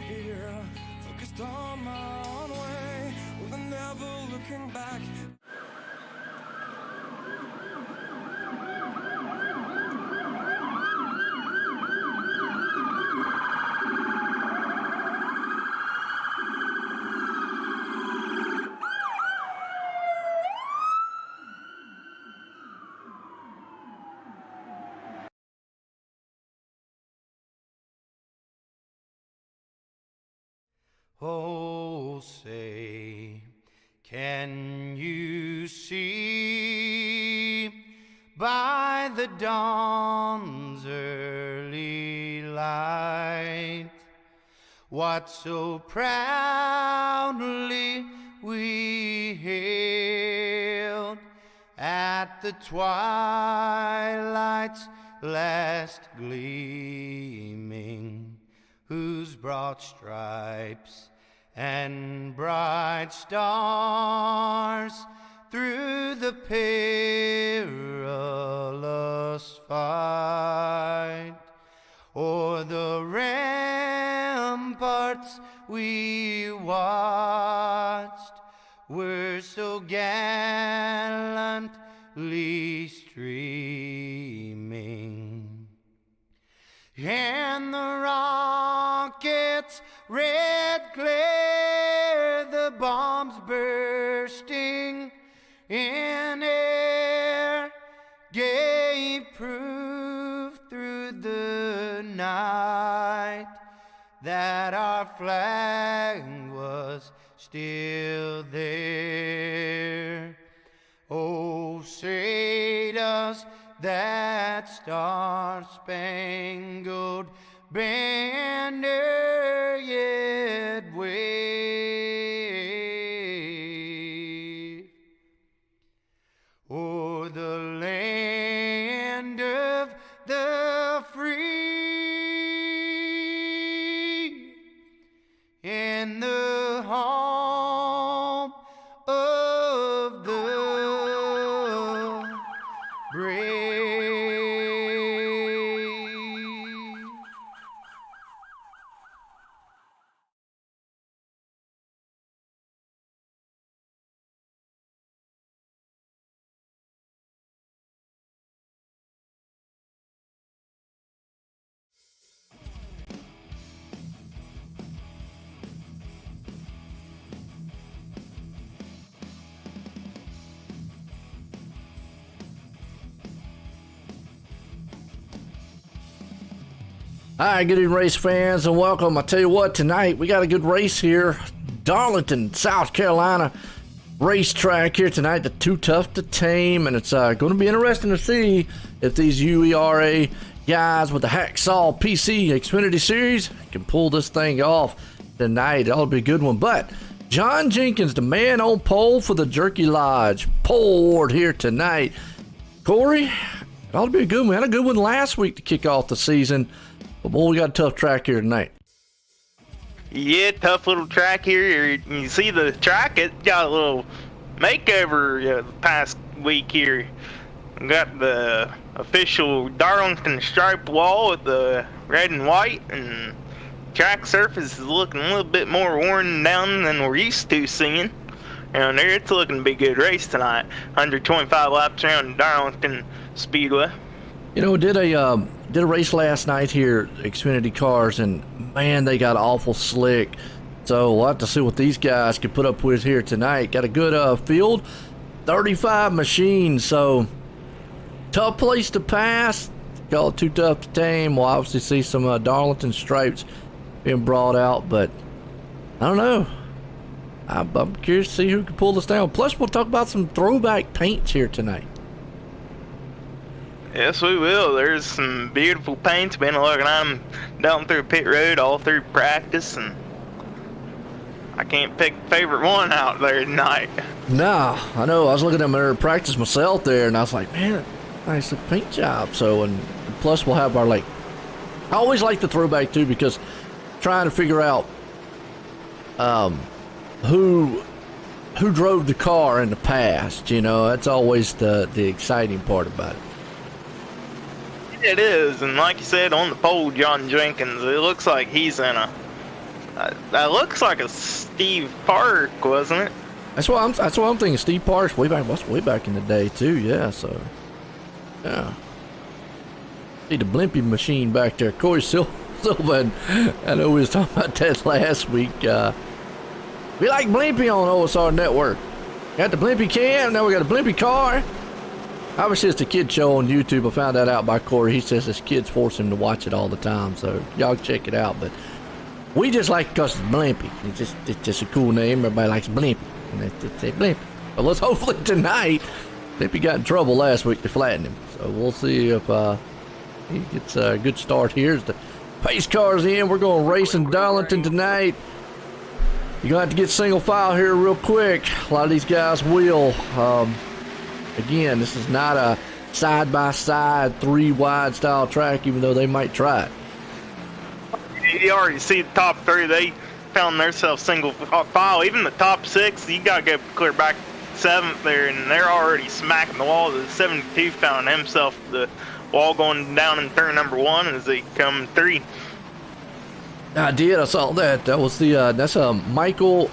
ear, focused on my own way, with a never looking back. Oh, say, can you see by the dawn's early light what so proudly we hailed at the twilight's last gleaming, whose broad stripes and bright stars through the perilous fight o'er the ramparts we watched were so gallantly streaming, and the rockets' red glare, the bombs bursting in air, gave proof through the night that our flag was still there. Oh, say does that star-spangled banner yet wave o'er the land of the free and the home of the brave? Hi, good evening, race fans, and welcome. I tell you what, tonight we got a good race here. Darlington, South Carolina racetrack here tonight. The Too Tough to Tame, and it's going to be interesting to see if these UERA guys with the Hacksaw PC Xfinity Series can pull this thing off tonight. That'll be a good one. But John Jenkins, the man on pole for the Jerky Lodge pole award here tonight. Corey, it ought to be a good one. We had a good one last week to kick off the season. But boy, we got a tough track here tonight. Yeah, tough little track here. You see the track, it got a little makeover the past week here. We got the official Darlington stripe wall with the red and white, and track surface is looking a little bit more worn down than we're used to seeing. And there, it's looking to be a good race tonight. 125 laps around Darlington Speedway. You know, did a race last night here, Xfinity cars, and man, they got awful slick. So we'll have to see what these guys can put up with here tonight. Got a good field, 35 machines, so tough place to pass. Call it Too Tough to Tame. We'll obviously see some Darlington stripes being brought out, but I don't know. I'm curious to see who can pull this down. Plus, we'll talk about some throwback paints here tonight. Yes, we will. There's some beautiful paints. Been looking at them down through pit road all through practice, and I can't pick a favorite one out there tonight. No, I know. I was looking at them at practice myself there, and I was like, man, nice little paint job. So, and plus we'll have our, like, I always like the throwback too, because trying to figure out who drove the car in the past, you know, that's always the exciting part about it. It is, and like you said, on the pole, John Jenkins, it looks like he's in a That looks like a Steve Park, wasn't it? That's what I'm thinking. Steve Parks way back in the day too. Yeah, so yeah. See the Blimpie machine back there. Corey Sylvan. I know we was talking about that last week. We like Blimpie on OSR Network. Got the Blimpie cam. Now we got a Blimpie car. Obviously, it's the kid show on YouTube. I found that out by Corey. He says his kids force him to watch it all the time. So y'all check it out. But we just like it because it's Blimpie. It's just a cool name. Everybody likes Blimpie. And it's a Blimpie. But let's hopefully tonight, Blimpie got in trouble last week to flatten him. So we'll see if he gets a good start here. As the pace car's in, we're going to race in Darlington tonight. You're going to have to get single file here real quick. A lot of these guys will. Again, this is not a side-by-side, three-wide style track, even though they might try it. You already see the top three. They found themselves single file. Even the top six, you got to go clear back seventh there, and they're already smacking the wall. The 72 found himself the wall going down in turn number one as they come three. I did. I saw that. That was the that's Michael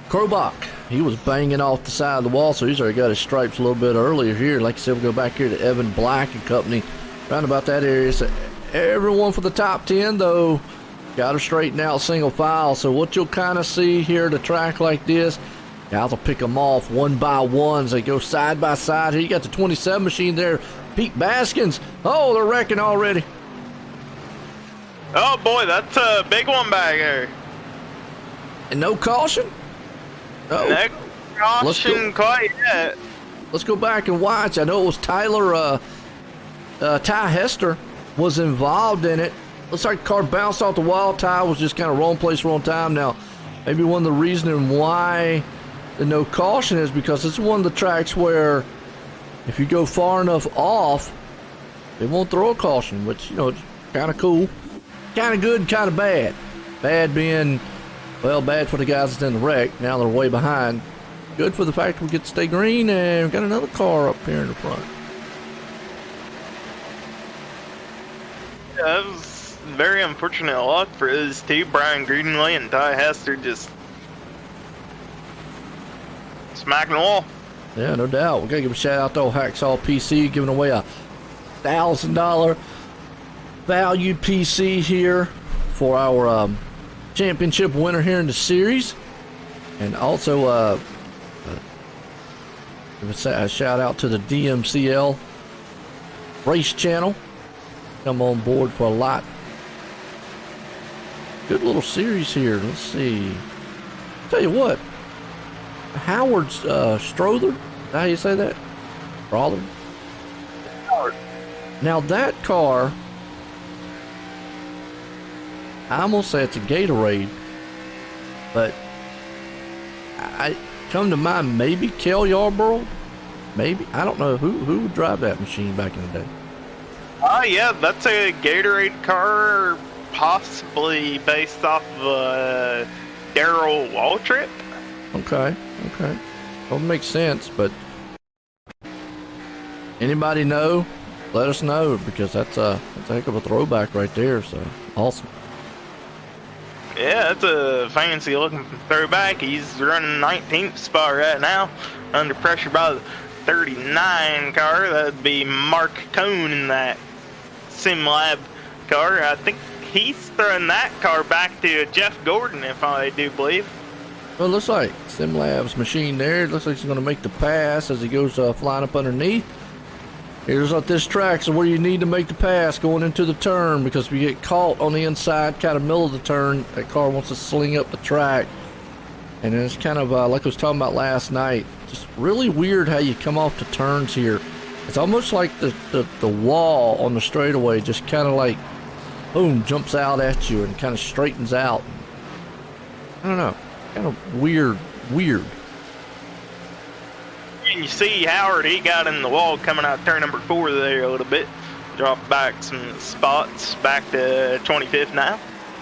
Krobach. He was banging off the side of the wall, so he's already got his stripes a little bit earlier here. Like I said, we'll go back here to Evan Black and company, around about that area. So everyone for the top 10, though, got to straighten out single file. So what you'll kind of see here at a track like this, guys will pick them off one by one as they go side by side. Here you got the 27 machine there, Pete Baskins. Oh, they're wrecking already. Oh, boy, that's a big one back there. And no caution? No. No caution quite yet. Let's go back and watch. I know it was Tyler, Ty Hester was involved in it. Looks like the car bounced off the wall. Ty was just kind of wrong place, wrong time. Now, maybe one of the reasons why the no caution is because it's one of the tracks where if you go far enough off, they won't throw a caution, which, you know, it's kind of cool. Kind of good, kind of bad. Bad being, well, bad for the guys that's in the wreck. Now they're way behind. Good for the fact we get to stay green, and we've got another car up here in the front. Yeah, that was very unfortunate luck for those two, Brian Greenway and Ty Hester, just smacking the wall. Yeah, no doubt. We gotta give a shout out to old Hacksaw PC, giving away a $1,000 value PC here for our championship winner here in the series. And also a shout out to the DMCL race channel. Come on board for a lot. Good little series here. Let's see. Tell you what, Howard Strother, is that how you say that? Brother? Howard. Now that car, I'm gonna say it's a Gatorade, but I come to mind maybe Kel Yarborough, maybe, I don't know who would drive that machine back in the day. Yeah, that's a Gatorade car, possibly based off of Darrell Waltrip. Okay. Well, makes sense, but anybody know? Let us know, because that's a heck of a throwback right there. So awesome. Yeah, that's a fancy looking throwback. He's running 19th spot right now, under pressure by the 39 car. That'd be Mark Cohn in that SimLab car. I think he's throwing that car back to Jeff Gordon, if I do believe. Well, it looks like SimLab's machine there. It looks like he's going to make the pass as he goes flying up underneath. Here's up this track, so where you need to make the pass going into the turn, because if you get caught on the inside, kind of middle of the turn, that car wants to sling up the track. And it's kind of like I was talking about last night, just really weird how you come off the turns here. It's almost like the wall on the straightaway just kind of like, boom, jumps out at you and kind of straightens out. I don't know, kind of weird. And you see Howard, he got in the wall coming out turn number 4 there a little bit. Dropped back some spots, back to 25th now.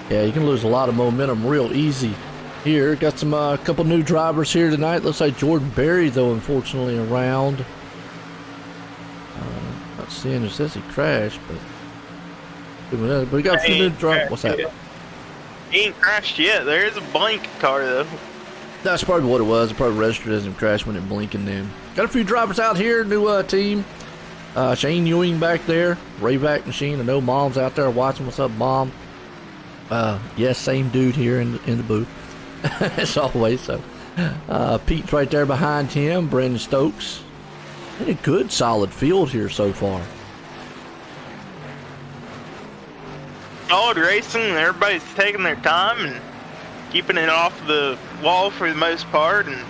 Yeah, you can lose a lot of momentum real easy here. Got some couple new drivers here tonight. Looks like Jordan Berry, though, unfortunately, around. Not seeing, it says he crashed, but we got a few new drivers. What's that? He ain't crashed yet. There is a blank car though. That's probably what it was. It probably registered as him crash when it blinking then. Got a few drivers out here, new team. Shane Ewing back there, Rayback Machine. I know Mom's out there watching. What's up, Mom? Yes, same dude here in the booth. As always. So Pete's right there behind him. Brandon Stokes. Had a good solid field here so far. Solid racing. Everybody's taking their time and keeping it off the wall for the most part, and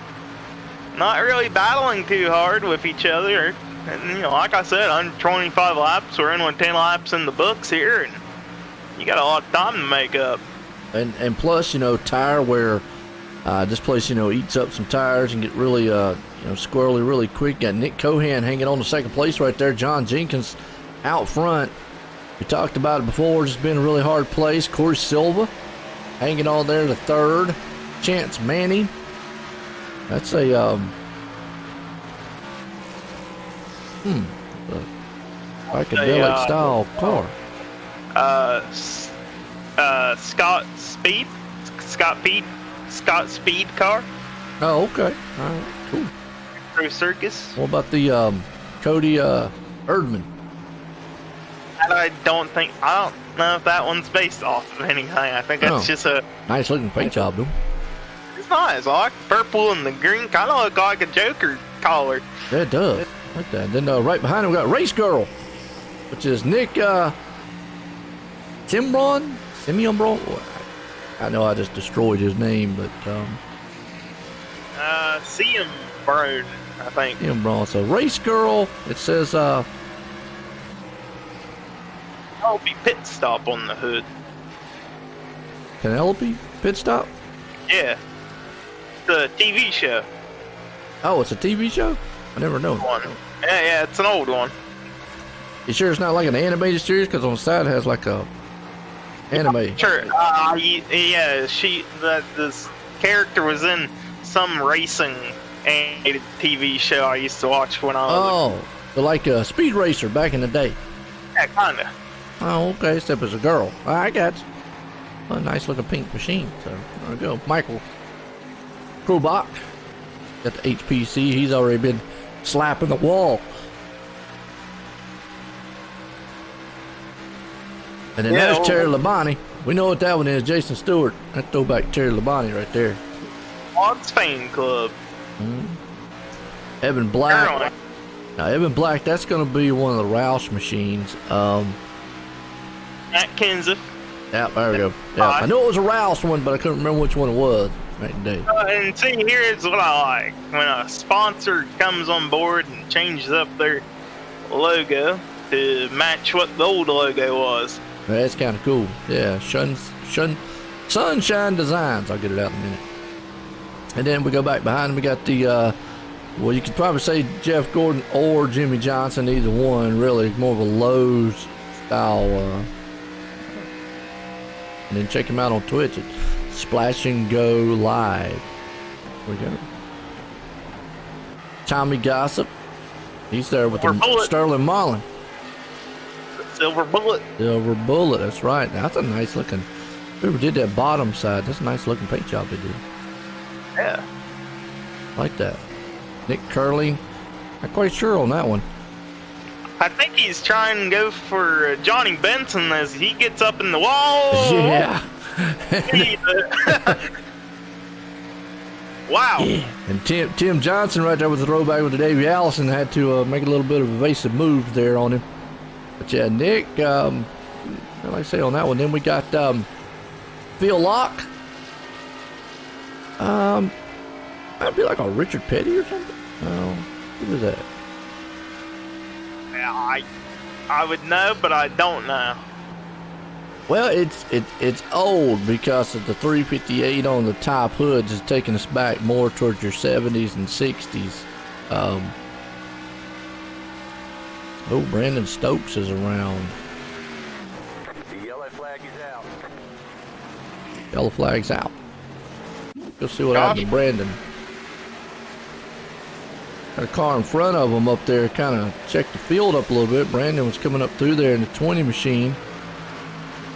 not really battling too hard with each other. And you know, like I said, under 25 laps. We're in with 10 laps in the books here, and you got a lot of time to make up. And plus, you know, tire wear. This place, you know, eats up some tires and get really, you know, squirrely really quick. Got Nick Cohan hanging on to second place right there. John Jenkins out front. We talked about it before. It's been a really hard place. Corey Silva hanging on there to third. Chance Manning. That's a psychedelic style car. Scott Speed car. Oh, okay. All right, cool. Pro Circus. What about the Cody Erdman? I don't know if that one's based off of anything. I think that's just a nice looking paint job, dude. It's nice. I like the purple and the green. Kind of look like a Joker collar. Yeah, it does. Like that. Then right behind him we got Race Girl, which is Nick Simeon. I know I just destroyed his name, but CM Brown, I think. CM Brown. So Race Girl. It says Penelope Pit Stop on the hood. Penelope Pit Stop. Yeah, the TV show. Oh, it's a TV show. I never know. Yeah, it's an old one. You sure it's not like an animated series? Because on the side it has like a anime. Sure. Yeah, this character was in some racing animated TV show I used to watch when I was. So like a Speed Racer back in the day. Yeah, kinda. Oh, okay. Except as a girl. I got a nice looking pink machine. So there we go. Michael Krobach got the HPC. He's already been slapping the wall. And then there's Terry Labonte. We know what that one is. Jason Stewart. That throwback Terry Labonte right there. Hogs Fan Club. Evan Black. Now Evan Black, that's going to be one of the Roush machines. Matt Kenseth. Yeah, there we go. Yeah, I know it was a Roush one, but I couldn't remember which one it was back in the day. And see, here's what I like. When a sponsor comes on board and changes up their logo to match what the old logo was. That's kind of cool. Yeah, Sunshine Designs. I'll get it out in a minute. And then we go back behind him. We got the, well, you could probably say Jeff Gordon or Jimmy Johnson, either one, really. More of a Lowe's style. And then check him out on Twitch at Splash and Go Live. There we go. Tommy Gossip. He's there with the Sterling Marlin. Silver Bullet. Silver Bullet, that's right. Now, that's a nice looking. Whoever did that bottom side, that's a nice looking paint job they did. Yeah. Like that. Nick Curley. Not quite sure on that one. I think he's trying to go for Johnny Benson as he gets up in the wall. Yeah. Wow. Yeah. And Tim Johnson right there with the throwback with the Davey Allison had to make a little bit of evasive moves there on him. But yeah, Nick, like I say on that one, then we got Phil Locke. That'd be like a Richard Petty or something. Oh, who was that? Yeah, I would know, but I don't know. Well, it's old because of the 358 on the top hoods is taking us back more towards your 70s and 60s. Brandon Stokes is around. The yellow flag is out. Yellow flag's out. Go see what happened to Brandon. Got a car in front of him up there, kind of checked the field up a little bit. Brandon was coming up through there in the 20 machine.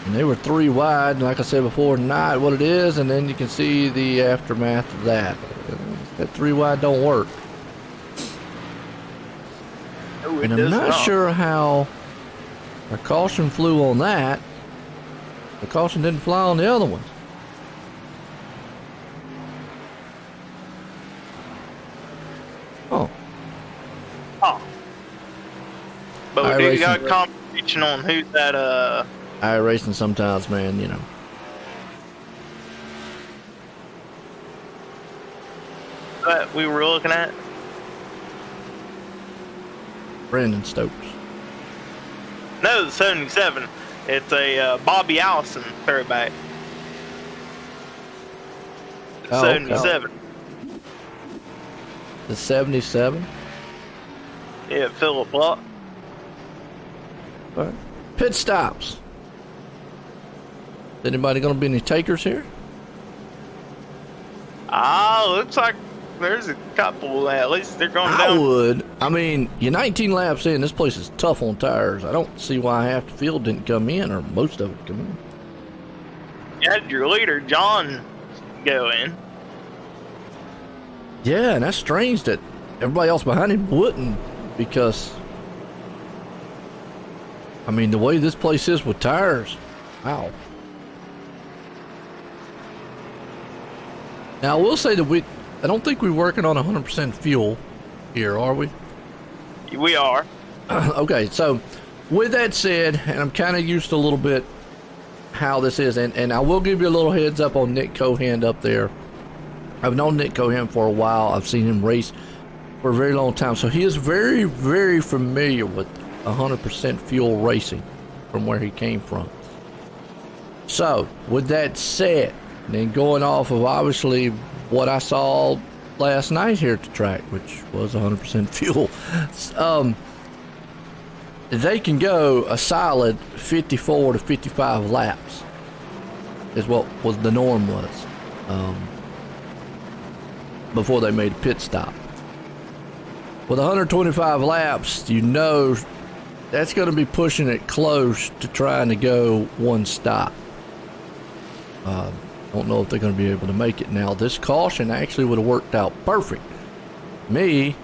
And they were 3 wide, and like I said before, not what it is, and then you can see the aftermath of that. That 3 wide don't work. No, it And I'm does not sure how a caution flew on that. The caution didn't fly on the other ones. Oh. Oh. But we do iRacing. got competition on who's that, iRacing sometimes, man, you know. that we were looking at. Brandon Stokes. No, the 77. It's a Bobby Allison throwback. Oh, okay. 77. The 77. Yeah, Philip Block. All right. Pit stops. Anybody going to be any takers here? Looks like there's a couple. At least they're going I down. would. I mean, you're 19 laps in. This place is tough on tires. I don't see why half the field didn't come in, or most of it come in. You had your leader, John, go in. Yeah, and that's strange that everybody else behind him wouldn't, because, I mean, the way this place is with tires, wow. Now, I will say that I don't think we're working on 100% fuel here, are we? We are. Okay, so with that said, and I'm kind of used to a little bit how this is, and I will give you a little heads up on Nick Cohan up there. I've known Nick Cohan for a while. I've seen him race for a very long time, so he is very, very familiar with 100% fuel racing from where he came from. So, with that said, and then going off of obviously what I saw last night here at the track, which was 100% fuel, they can go a solid 54 to 55 laps is what was the norm was before they made a pit stop. With 125 laps, you know that's going to be pushing it close to trying to go one stop. Don't know if they're going to be able to make it. Now, this caution actually would have worked out perfect. Me,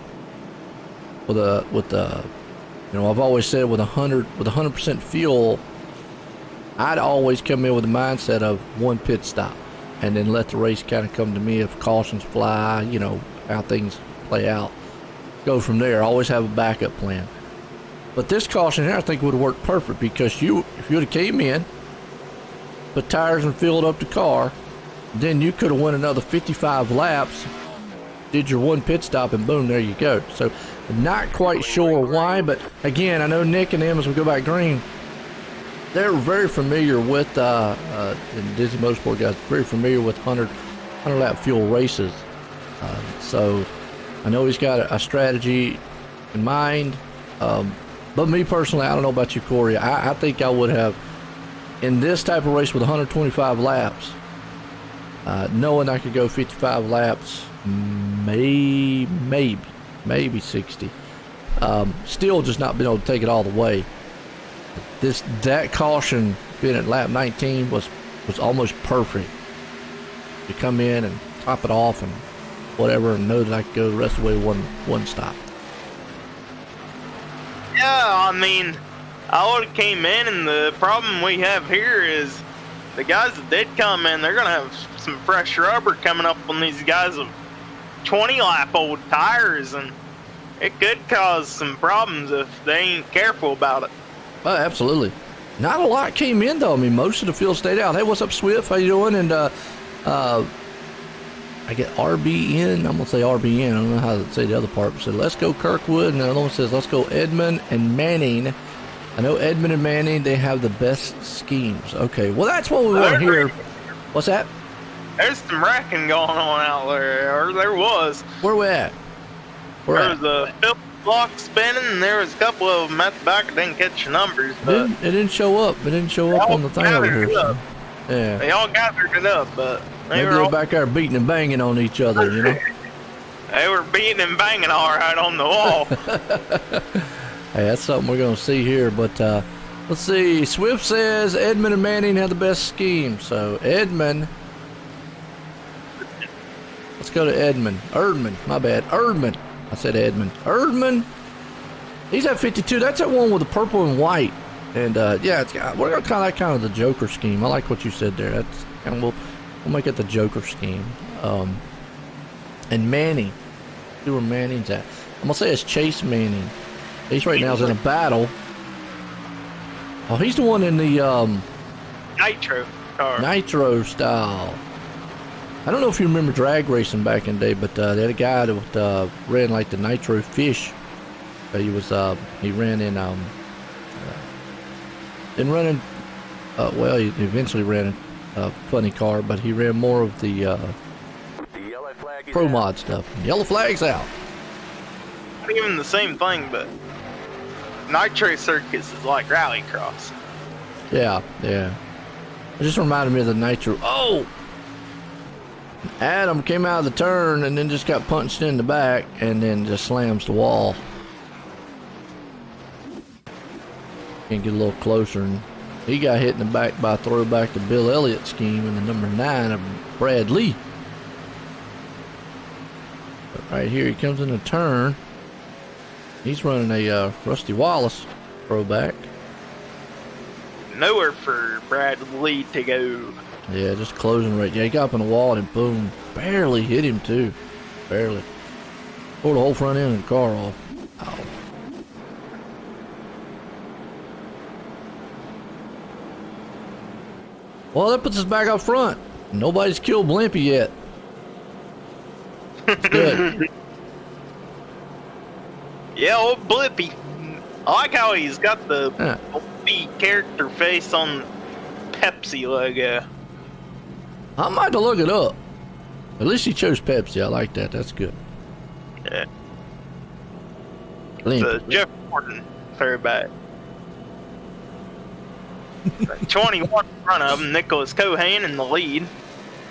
with the, you know, I've always said with 100% fuel, I'd always come in with the mindset of one pit stop, and then let the race kind of come to me. If cautions fly, you know how things play out. Go from there. Always have a backup plan. But this caution here, I think, would have worked perfect, because if you would have came in, put tires and filled up the car, then you could have went another 55 laps, did your one pit stop, and boom, there you go. So, not quite sure why, but again, I know Nick and them, as we go back green, they're very familiar with, and Disney Motorsport guys, very familiar with 100 lap fuel races. So, I know he's got a strategy in mind. But me personally, I don't know about you, Corey. I think I would have, in this type of race with 125 laps, knowing I could go 55 laps, maybe 60, still just not being able to take it all the way. That caution being at lap 19 was almost perfect. You come in and top it off and whatever, and know that I could go the rest of the way one stop. Yeah, I mean, I would have came in, and the problem we have here is the guys that did come in, they're going to have some fresh rubber coming up on these guys with 20-lap-old tires, and it could cause some problems if they ain't careful about it. Oh, absolutely. Not a lot came in, though. I mean, most of the field stayed out. Hey, what's up, Swift? How you doing? And I get RBN. I'm going to say RBN. I don't know how to say the other part. But said, let's go Kirkwood. And the other one says, let's go Edmond and Manning. I know Edmond and Manning, they have the best schemes. Okay, well, that's what we want to hear. What's that? There's some wrecking going on out there, or there was. Where we at? There was a Philip block spinning, and there was a couple of them at the back. I didn't catch the numbers, but it didn't show up. It didn't show up on the thing over here. So, yeah. They all gathered it up, but maybe they're back there beating and banging on each other, you know? They were beating and banging all right on the wall. Hey, that's something we're going to see here. But Let's see. Swift says Edmund and Manning had the best scheme. So Edmund. Let's go to Edmund. Erdman. My bad. Erdman. I said Edmund. Erdman. He's at 52. That's that one with the purple and white. And yeah, we're gonna call that kind of the Joker scheme. I like what you said there. That's kind of we'll make it the Joker scheme. And Manning. See where Manning's at. I'm gonna say it's Chase Manning. He's right now is in a battle. Oh, he's the one in the Nitro car. Nitro style. I don't know if you remember drag racing back in the day, but they had a guy that ran like the Nitro Fish. He ran in running. Well, he eventually ran a funny car, but he ran more of the The yellow flag is pro out. mod stuff. Yellow flag's out. Not even the same thing, but Nitro Circus is like Rallycross. Yeah, yeah. It just reminded me of the Nitro. Oh! Adam came out of the turn and then just got punched in the back and then just slams the wall. Can get a little closer, and he got hit in the back by a throwback to Bill Elliott's scheme in the number 9 of Brad Lee. But right here, he comes in the turn. He's running a Rusty Wallace throwback. Nowhere for Brad Lee to go. Yeah, just closing right. Yeah, he got up in the wall and boom, barely hit him too. Barely. Pulled the whole front end of the car off. Ow. Well, that puts us back up front. Nobody's killed Blimpy yet. It's good. Yeah, old Blippy. I like how he's got the Yeah. Blippy character face on Pepsi logo. I might have to look it up. At least he chose Pepsi. I like that. That's good. Yeah. Blimpy. The Jeff Gordon throwback. 21 in front of him, Nicholas Cohan in the lead.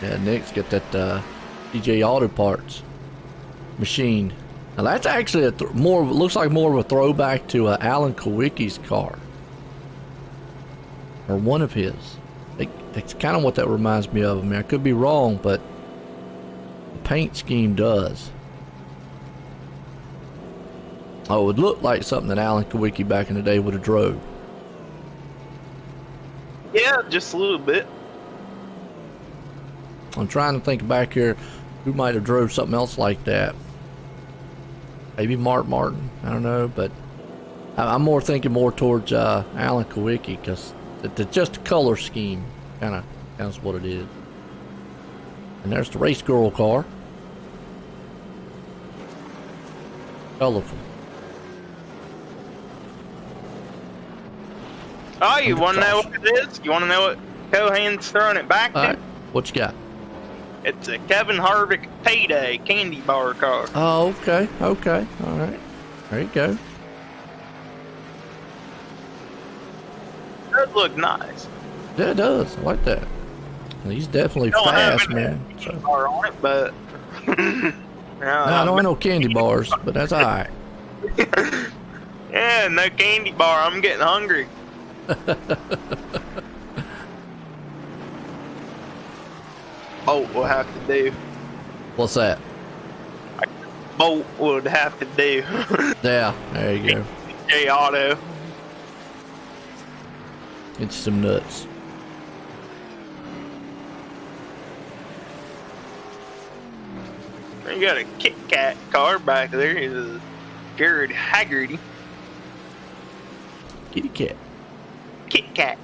Yeah, Nick's got that DJ Auto Parts machine. Now that's actually looks like more of a throwback to Alan Kowicki's car, or one of his. That's kind of what that reminds me of. I mean, I could be wrong, but the paint scheme does. Oh, it would look like something that Alan Kowicki back in the day would have drove. Yeah, just a little bit. I'm trying to think back here who might have drove something else like that. Maybe Mark Martin. I don't know, but I'm more thinking more towards Alan Kowicki because just the color scheme kind of is what it is. And there's the race girl car. Colorful. Oh, you want to know what it is? You want to know what Cohan's throwing it back to? All right, what you got? It's a Kevin Harvick Payday candy bar car. Oh, okay, okay, all right. There you go. Does look nice. Yeah, it does. I like that. He's definitely Don't have fast, any man. candy So. bar on it, but No, no, I know candy bars, but that's all right. Yeah, no candy bar. I'm getting hungry. Bolt will have to do. What's that? Bolt would have to do. Yeah, there you go. J Auto. It's some nuts. You got a Kit Kat car back there. It's a Jared Haggerty Kitty cat. Kit Kat.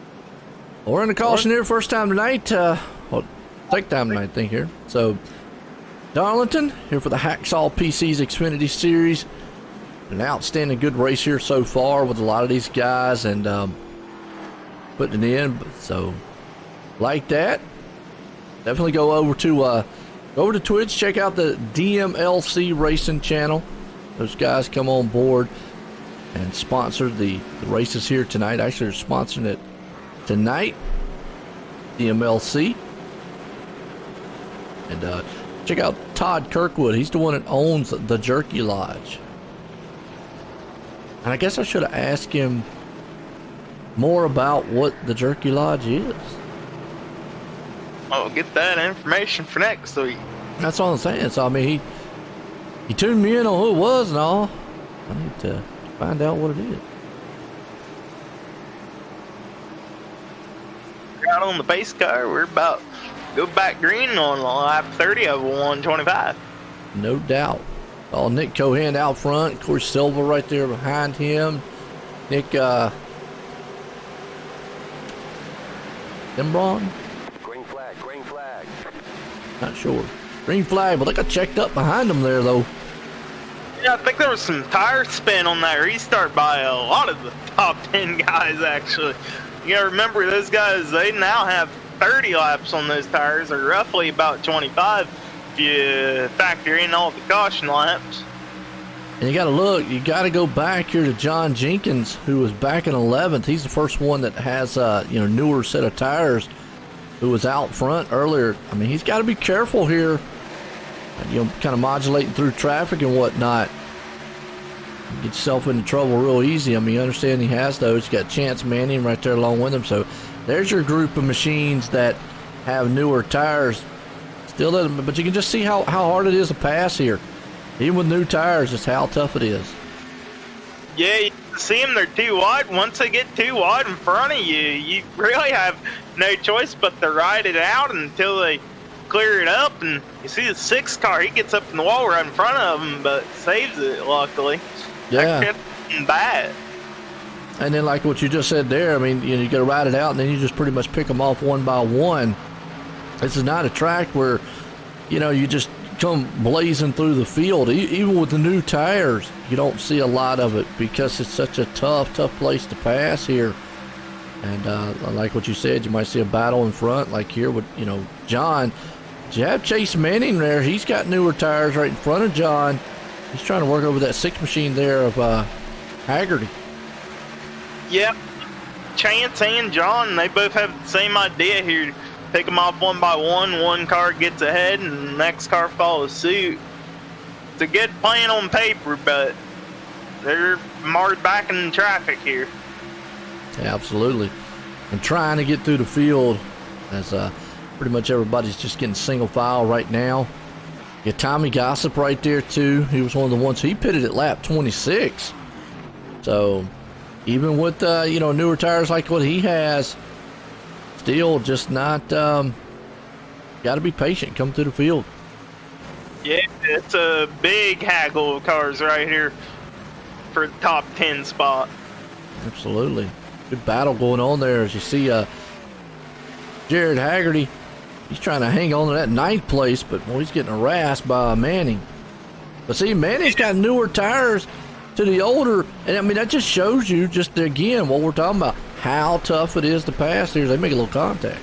Well, we're in the cautioneer first time tonight. Well, second time tonight, I think here. So, Darlington here for the Hacksaw PC's Xfinity Series. An outstanding good race here so far with a lot of these guys and putting it in. So, like that. Definitely go over to Twitch. Check out the DMLC Racing channel. Those guys come on board and sponsor the races here tonight. Actually, they're sponsoring it tonight. DMLC. And check out Todd Kirkwood. He's the one that owns the Jerky Lodge. And I guess I should have asked him more about what the Jerky Lodge is. I'll get that information for next week. That's all I'm saying. So I mean, he tuned me in on who it was and all. I need to find out what it is. Out on the base car, we're about to go back green on lap 30 of 125. No doubt. Oh, Nick Cohen out front. Of course, Silva right there behind him. Nick Embron? Green flag, green flag. Not sure. Green flag, but look, I checked up behind him there, though. Yeah, I think there was some tire spin on that restart by a lot of the top 10 guys, actually. You gotta remember, those guys, they now have 30 laps on those tires, or roughly about 25 if you factor in all the caution laps. And you gotta look, you gotta go back here to John Jenkins, who was back in 11th. He's the first one that has newer set of tires, who was out front earlier. I mean, he's got to be careful here, kind of modulating through traffic and whatnot. You get yourself into trouble real easy. I mean, you understand he has those. You got Chance Manning right there along with him. So there's your group of machines that have newer tires. Still doesn't, but you can just see how hard it is to pass here. Even with new tires, just how tough it is. Yeah, you see them, they're too wide. Once they get too wide in front of you, you really have no choice but to ride it out until they clear it up. And you see the 6 car, he gets up in the wall right in front of him, but saves it, luckily. Yeah. That's bad. And then like what you just said there, I mean, you got to ride it out, and then you just pretty much pick them off one by one. This is not a track where, you just come blazing through the field. Even with the new tires, you don't see a lot of it because it's such a tough place to pass here. And like what you said, you might see a battle in front, like here with John. You have Chase Manning there. He's got newer tires right in front of John. He's trying to work over that 6 machine there of Haggerty. Yep, Chance and John, they both have the same idea here. Pick them off one by one. One car gets ahead and the next car follows suit. It's a good plan on paper, but they're marred back in traffic here. Yeah, absolutely. And trying to get through the field as pretty much everybody's just getting single file right now. You got Tommy Gossip right there too. He was one of the ones, he pitted at lap 26. So even with newer tires like what he has, still just not got to be patient, come through the field. Yeah, it's a big haggle of cars right here for the top 10 spot. Absolutely. Good battle going on there as you see Jared Haggerty. He's trying to hang on to that 9th place, but boy, he's getting harassed by Manning. But see, Manning's got newer tires to the older, and I mean, that just shows you just again what we're talking about, how tough it is to pass here. They make a little contact.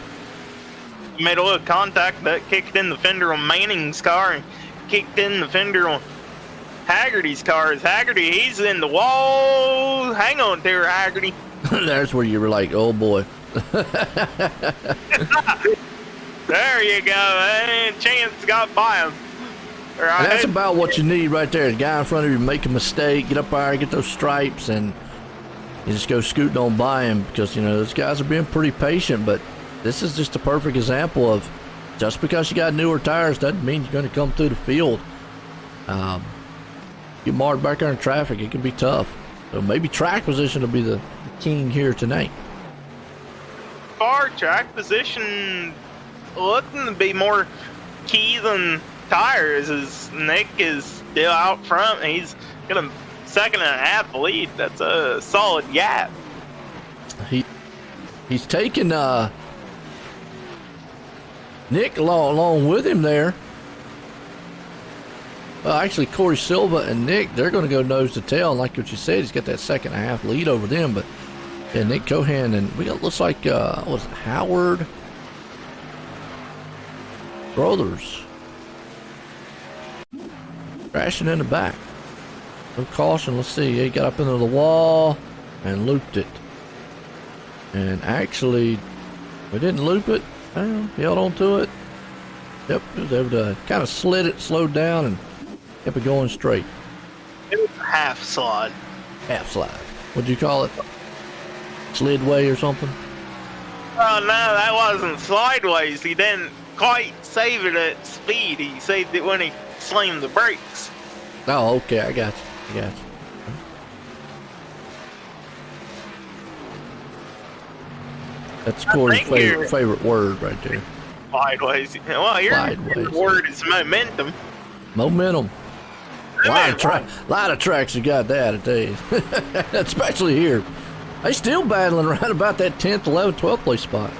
Made a little contact, that kicked in the fender on Manning's car and kicked in the fender on Haggerty's car. As Haggerty, he's in the wall. Hang on there, Haggerty. There's where you were like, oh boy. There you go. And Chance got by him. Right. That's about what you need right there. The guy in front of you make a mistake, get up there, get those stripes, and you just go scooting on by him because, those guys are being pretty patient. But this is just a perfect example of just because you got newer tires doesn't mean you're going to come through the field. Get marred back there in traffic, it can be tough. So maybe track position will be the king here tonight. Far track position looking to be more key than tires, as Nick is still out front. He's got a 2.5 lead. That's a solid gap. He's taking Nick along with him there. Well, actually, Corey Silva and Nick, they're going to go nose to tail. Like what you said, he's got that 2.5 lead over them. But yeah, Nick Cohan and we got, looks like was it Howard Brothers crashing in the back. No caution. Let's see. He got up into the wall and looped it. And actually, we didn't loop it. He held on to it. Yep, he was able to kind of slid it, slowed down, and kept it going straight. It was a half slide. Half slide. What'd you call it? slidway or something? Oh no, that wasn't sideways. He didn't quite save it at speed. He saved it when he slammed the brakes. Oh, okay, I got you. That's Corey's favorite word right there. Sideways. Well, your word is momentum. Momentum. A lot of tracks have got that, I tell you. Especially here. They still battling around about that 10th, 11th, 12th place spot.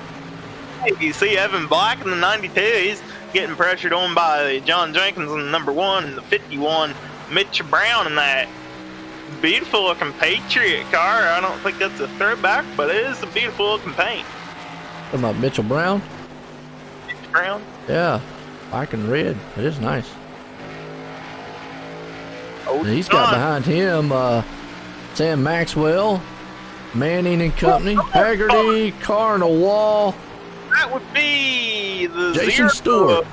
Hey, you see Evan Black in the 92. He's getting pressured on by John Jenkins in the number 1 and the 51 Mitch Brown in that beautiful looking Patriot car. I don't think that's a throwback, but it is a beautiful looking paint. Talking about Mitchell Brown? Mitch Brown? Yeah, black and red. It is nice. Oh, he's got behind him Sam Maxwell, Manning and Company, Haggerty, car on the wall. That would be the Jason Stewart.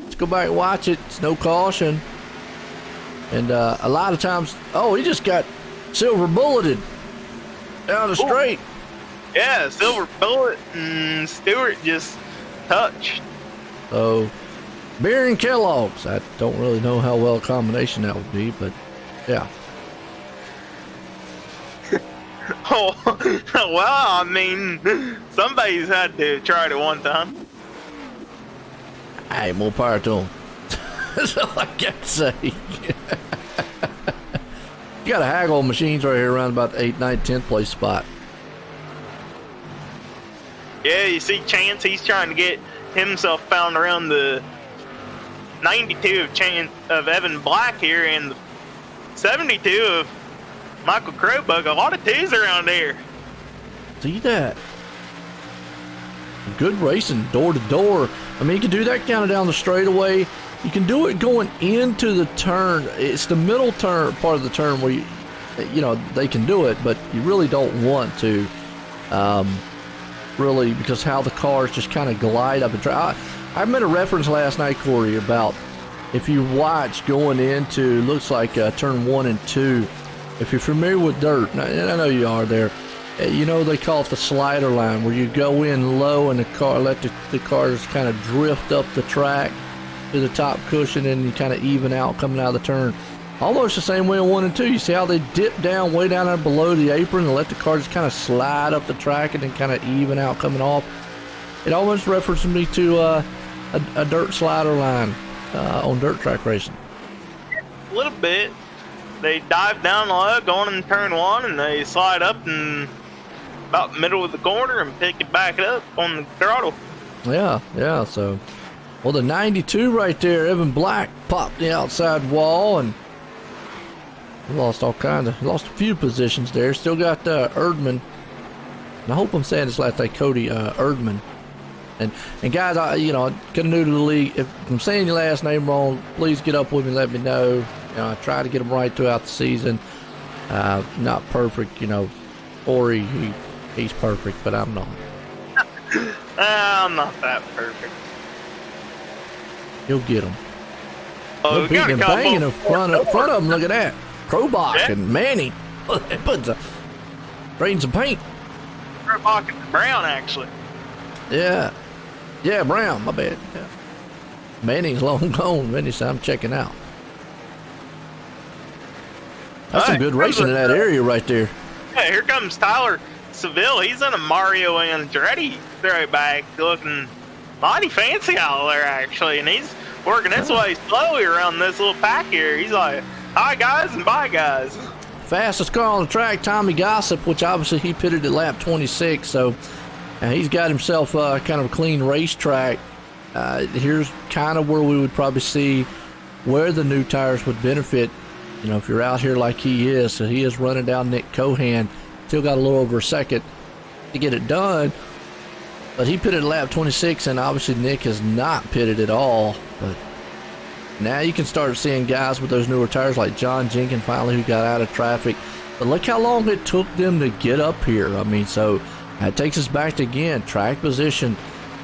Let's go back and watch it. It's no caution. And a lot of times, he just got silver bulleted down the straight. Yeah, silver bullet and Stewart just touched. So, beer and Kellogg's. I don't really know how well a combination that would be, but yeah. Oh, well, I mean, somebody's had to try it at one time. Hey, more power to them. That's all I got to say. You got a haggle machines right here around about the 8th, 9th, 10th place spot. Yeah, you see Chance, he's trying to get himself found around the 92 of Evan Black here and the 72 of Michael Crowbug. A lot of twos around here. See that? Good racing, door to door. I mean, you can do that kind of down the straightaway. You can do it going into the turn. It's the middle turn part of the turn where they can do it, but you really don't want to. Really, because how the cars just kind of glide up and try. I made a reference last night, Corey, about if you watch going into looks like turn 1 and 2. If you're familiar with dirt, and I know you are there, they call it the slider line, where you go in low and the car let the cars kind of drift up the track to the top cushion, and you kind of even out coming out of the turn. Almost the same way on 1 and 2. You see how they dip down way down there below the apron and let the car just kind of slide up the track and then kind of even out coming off. It almost references me to a dirt slider line on dirt track racing. A little bit. They dive down low going in turn 1 and they slide up in about the middle of the corner and pick it back up on the throttle. Yeah, so the 92 right there, Evan Black popped the outside wall and lost a few positions there. Still got Erdman. And I hope I'm saying this last name, Cody Erdman. And guys, I kind of new to the league. If I'm saying your last name wrong, please get up with me and let me know. I try to get them right throughout the season. Not perfect, Ori, he's perfect, but I'm not. I'm not that perfect. You'll get them. Oh, beating and banging in front of them. Look at that. Krobach and Manny. They put spraying some paint. Krobach and Brown, actually. Yeah, Brown, my bad. Yeah. Manning's long gone. Manny's I'm checking out. That's some good racing in that area right there. Yeah, here comes Tyler Seville. He's in a Mario Andretti throwback, looking mighty fancy out there, actually. And he's working his way slowly around this little pack here. He's like, hi, guys, and bye, guys. Fastest car on the track, Tommy Gossip, which obviously he pitted at lap 26. So he's got himself kind of a clean racetrack. Here's kind of where we would probably see where the new tires would benefit. If you're out here like he is, so he is running down Nick Cohan. Still got a little over a second to get it done. But he pitted at lap 26, and obviously Nick has not pitted at all. But now you can start seeing guys with those newer tires like John Jenkins finally, who got out of traffic. But look how long it took them to get up here. I mean, so that takes us back to, again, track position.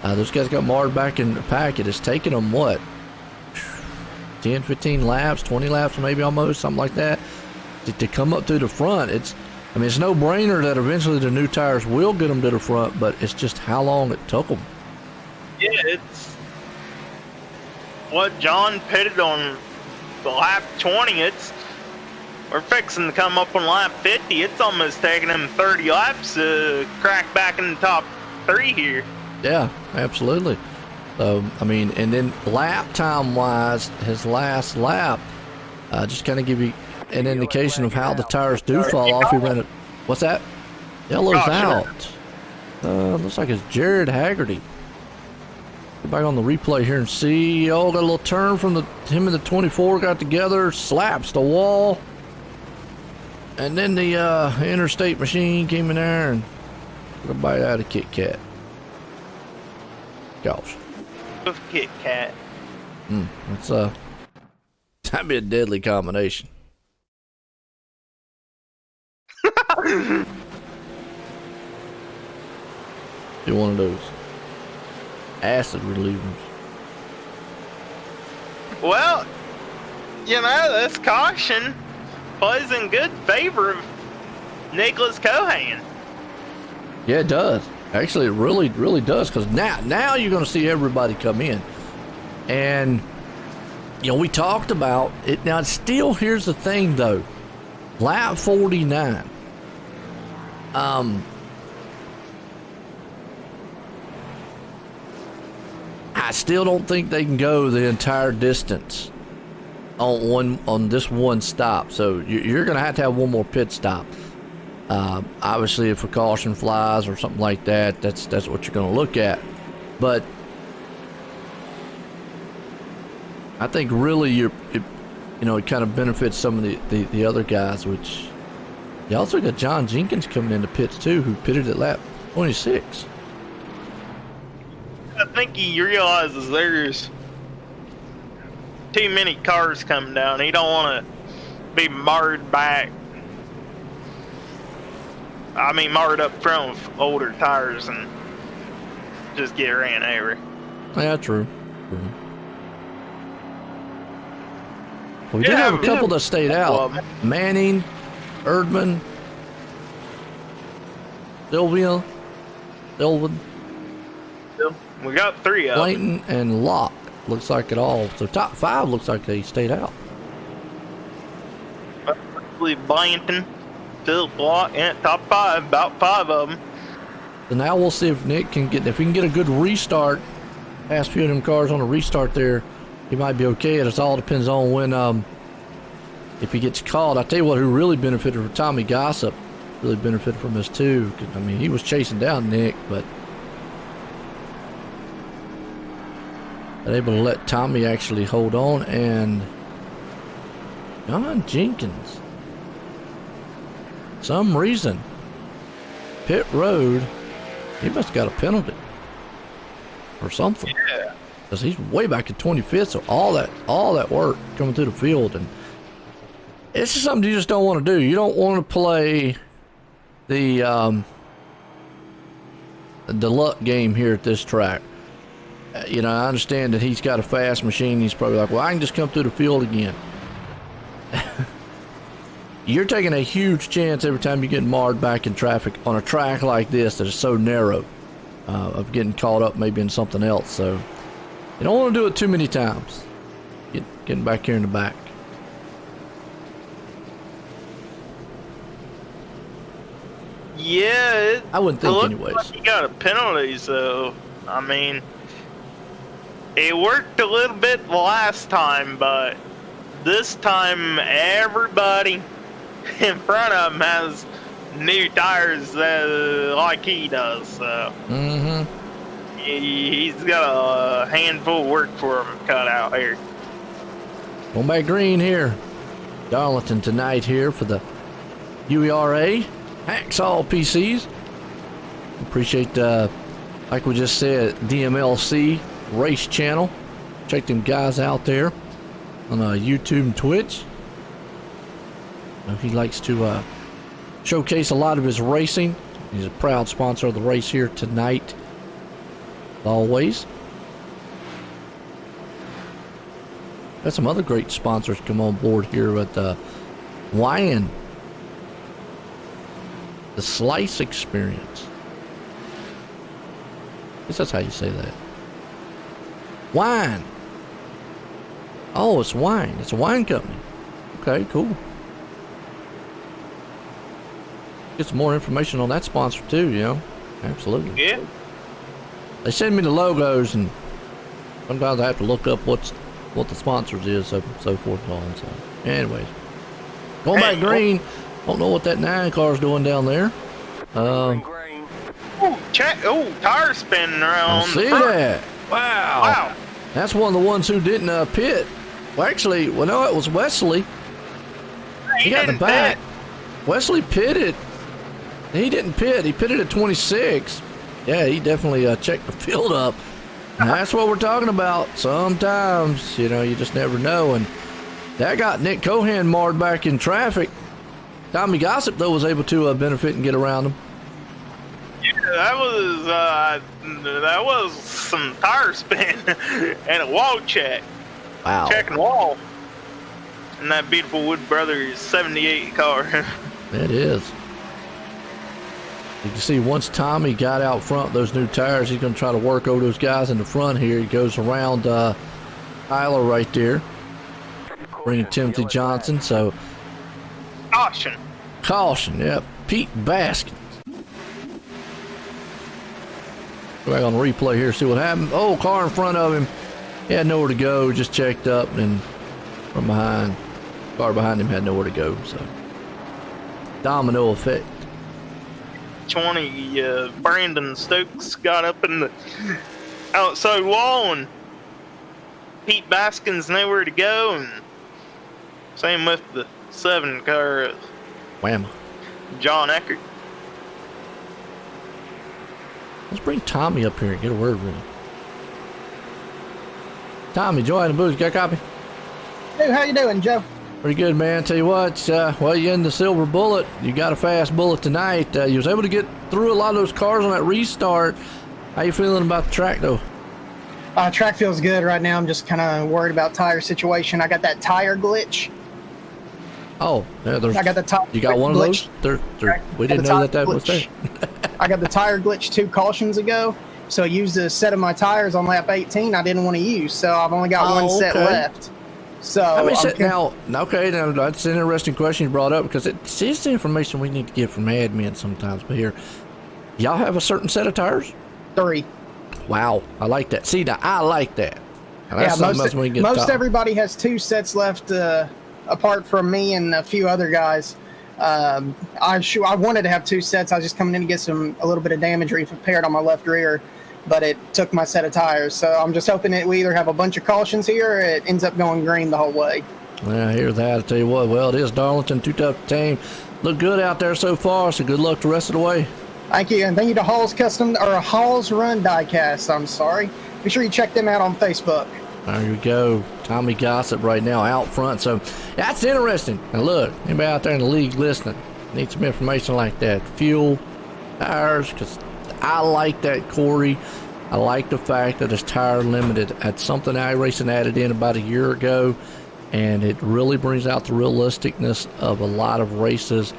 Those guys got marred back in the pack. It has taken them, 10, 15 laps, 20 laps, maybe almost, something like that, to come up to the front. I mean, it's no brainer that eventually the new tires will get them to the front, but it's just how long it took them. Yeah, it's what John pitted on the lap 20. We're fixing to come up on lap 50. It's almost taking him 30 laps to crack back in the top 3 here. Yeah, absolutely. So, I mean, and then lap time wise, his last lap, just kind of give you an indication of how the tires do fall off. He ran it. What's that? Yellow's out. Looks like it's Jared Haggerty. Go back on the replay here and see. Oh, got a little turn from him and the 24 got together, slaps the wall. And then the interstate machine came in there and took a bite out of Kit Kat. Gosh. Kit Kat. That'd be a deadly combination. Be one of those acid relievers. Well, you know, this caution plays in good favor of Nicholas Cohan. Yeah, it does. Actually, it really, really does. Because now you're going to see everybody come in. And, you know, we talked about it. Now, still, here's the thing, though. Lap 49. I still don't think they can go the entire distance on this one stop. So you're going to have one more pit stop. Obviously, if a caution flies or something like that, that's what you're going to look at. But I think really it kind of benefits some of the other guys, which you also got John Jenkins coming into pits too, who pitted at lap 26. I think he realizes there's too many cars coming down. He don't want to be marred back. I mean, marred up front with older tires and just get ran over. Yeah, true. We did have a couple that stayed out. Manning, Erdman, Sylvia, Sylvan. We got 3 of them. Blanton and Locke. Looks like it all. So top 5 looks like they stayed out. Blanton, Philip Locke, and top 5, about 5 of them. So now we'll see if Nick can if he can get a good restart. Past few of them cars on a restart there, he might be okay. It all depends on when if he gets caught. I tell you what, who really benefited from Tommy Gossip, really benefited from this too. I mean, he was chasing down Nick, but able to let Tommy actually hold on. And John Jenkins, some reason, pit road, he must have got a penalty or something. Yeah. Because he's way back at 25th, so all that work coming through the field, and it's just something you just don't want to do. You don't want to play the luck game here at this track. You know, I understand that he's got a fast machine. He's probably like, well, I can just come through the field again. You're taking a huge chance every time you get marred back in traffic on a track like this that is so narrow, of getting caught up maybe in something else. So you don't want to do it too many times. Getting back here in the back. Yeah, I wouldn't think anyways. Like he got a penalty, so I mean, it worked a little bit the last time, but this time everybody in front of him has new tires like he does. So he's got a handful of work for him cut out here. Going back green here. Darlington tonight here for the UERA Hacksaw PCs. Appreciate, like we just said, DMLC Race Channel. Check them guys out there on YouTube and Twitch. He likes to showcase a lot of his racing. He's a proud sponsor of the race here tonight. Always. Got some other great sponsors come on board here with Wyand The Slice Experience. I guess that's how you say that. Wine. Oh, it's wine. It's a wine company. Okay, cool. Get some more information on that sponsor too, you know. Absolutely. Yeah. They send me the logos, and sometimes I have to look up what the sponsors is, so forth and on. So, anyways, going back green. Don't know what that 9 car's doing down there. Green, green. Ooh, tire spinning around. I on see the front. that. Wow. Wow. That's one of the ones who didn't pit. Well, actually, no, it was Wesley. He got in the didn't back. pit. Wesley pitted. He didn't pit. He pitted at 26. Yeah, he definitely checked the field up. And that's what we're talking about. Sometimes, you know, you just never know. And that got Nick Cohan marred back in traffic. Tommy Gossip, though, was able to benefit and get around him. Yeah, that was some tire spin and a wall check. Wow. Checking wall. And that beautiful Wood Brothers 78 car. It is. You can see once Tommy got out front, those new tires, he's going to try to work over those guys in the front here. He goes around Tyler right there, bringing Timothy Johnson. So, Caution, yep. Pete Baskins. Go back on the replay here, see what happened. Oh, car in front of him. He had nowhere to go, just checked up, and from behind, car behind him had nowhere to go. So, domino effect. 20, Brandon Stokes got up in the outside wall, and Pete Baskins nowhere to go, and same with the 7 car, Whamma. John Eckert. Let's bring Tommy up here and get a word with him. Tommy, Joy in the booth, you got a copy? Hey, how you doing, Joe? Pretty good, man. Tell you what, well, you're in the silver bullet. You got a fast bullet tonight. You was able to get through a lot of those cars on that restart. How you feeling about the track, though? Track feels good right now. I'm just kind of worried about tire situation. I got that tire glitch. Oh, yeah, I got the tire. You got one of glitch. those? We didn't know that was there. I got the tire glitch 2 cautions ago, so I used a set of my tires on lap 18 I didn't want to use, so I've only got one set left. So now, that's an interesting question you brought up, because it's the information we need to get from admin sometimes. But here, y'all have a certain set of tires? 3. Wow, I like that. See, now I like that. Now, Yeah, most everybody has 2 sets left, apart from me and a few other guys. I wanted to have 2 sets. I was just coming in to get a little bit of damage repaired on my left rear, but it took my set of tires. So I'm just hoping that we either have a bunch of cautions here, or it ends up going green the whole way. Yeah, I hear that. I tell you what, well, it is Darlington, too tough to tame. Look good out there so far, so good luck the rest of the way. Thank you, and thank you to Hall's Run Diecast. I'm sorry. Be sure you check them out on Facebook. There you go. Tommy Gossip right now out front. So that's interesting. Now look, anybody out there in the league listening, need some information like that. Fuel, tires, because I like that, Corey. I like the fact that it's tire limited. That's something iRacing added in about a year ago, and it really brings out the realisticness of a lot of races.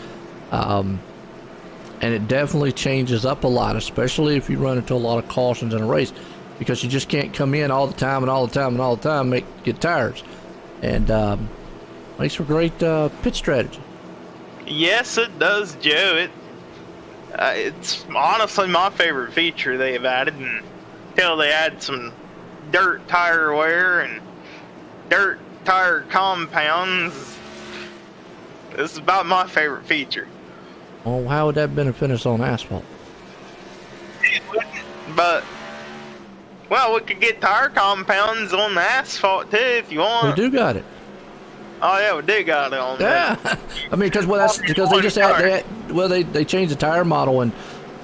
And it definitely changes up a lot, especially if you run into a lot of cautions in a race, because you just can't come in all the time get tires. And makes for great pit strategy. Yes, it does, Joe. It's honestly my favorite feature they've added, until they add some dirt tire wear and dirt tire compounds. This is about my favorite feature. Well, how would that benefit us on asphalt? It wouldn't, but well, we could get tire compounds on the asphalt too if you want. We do got it. Oh yeah, we do got it on there. Yeah, I mean, because they just they changed the tire model, and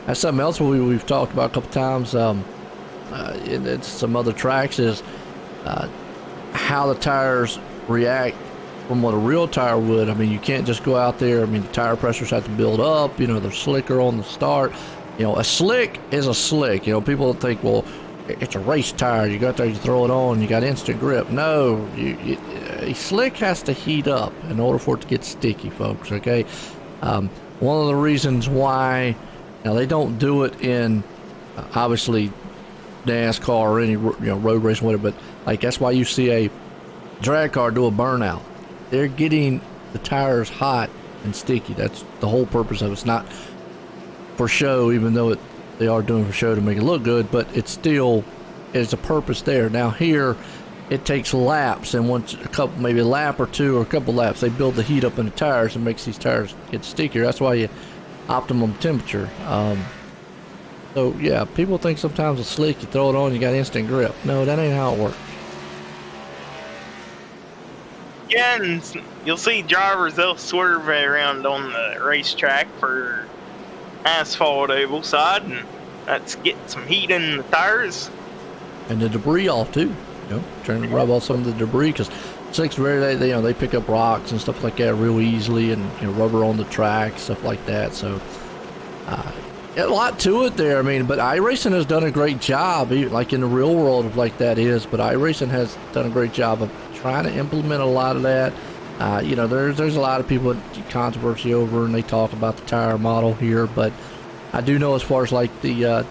that's something else we've talked about a couple times. It's some other tracks is how the tires react from what a real tire would. I mean, you can't just go out there. I mean, the tire pressures have to build up. You know, they're slicker on the start. You know, a slick is a slick. You know, people think, well, it's a race tire. You go out there, you throw it on, you got instant grip. No, a slick has to heat up in order for it to get sticky, folks. Okay, one of the reasons why, now they don't do it in, obviously, NASCAR or any road race, whatever, but like that's why you see a drag car do a burnout. They're getting the tires hot and sticky. That's the whole purpose of it. It's not for show, even though they are doing it for show to make it look good, but it's a purpose there. Now here, it takes laps, and once maybe a lap or two or a couple laps, they build the heat up in the tires and makes these tires get stickier. That's why you optimum temperature. So yeah, people think sometimes it's slick, you throw it on, you got instant grip. No, that ain't how it works. Yeah, and you'll see drivers, they'll swerve around on the racetrack for asphalt oval side, and that's getting some heat in the tires. And the debris off too. Trying to rub off some of the debris, because slicks they pick up rocks and stuff like that real easily, and rubber on the track, stuff like that. So a lot to it there. I mean, but iRacing has done a great job, like in the real world of like that is. But iRacing has done a great job of trying to implement a lot of that. There's a lot of people that controversy over, and they talk about the tire model here. But I do know as far as like the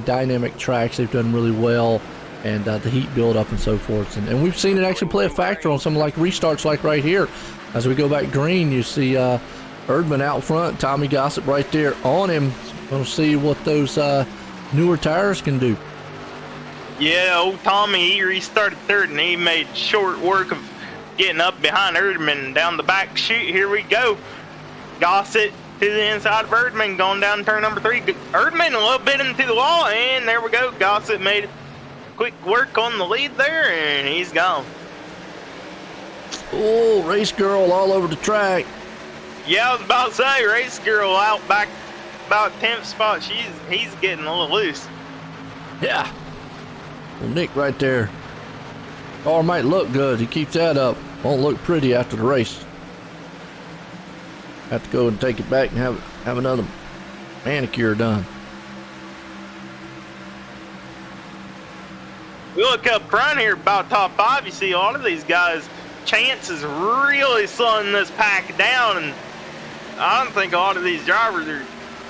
dynamic tracks, they've done really well. And the heat buildup and so forth. And we've seen it actually play a factor on some like restarts like right here. As we go back green, you see Erdman out front, Tommy Gossett right there on him. We'll see what those newer tires can do. Yeah, old Tommy, he restarted third, and he made short work of getting up behind Erdman down the back chute. Here we go. Gossett to the inside of Erdman, going down turn number 3. Erdman a little bit into the wall, and there we go. Gossett made it. Quick work on the lead there, and he's gone. Oh, Race Girl all over the track. Yeah, I was about to say, Race Girl out back about 10th spot. He's getting a little loose. Yeah. Well, Nick right there. Car might look good. He keeps that up. Won't look pretty after the race. Have to go and take it back and have another manicure done. We look up front here about top 5. You see a lot of these guys, Chance is really slowing this pack down, and I don't think a lot of these drivers are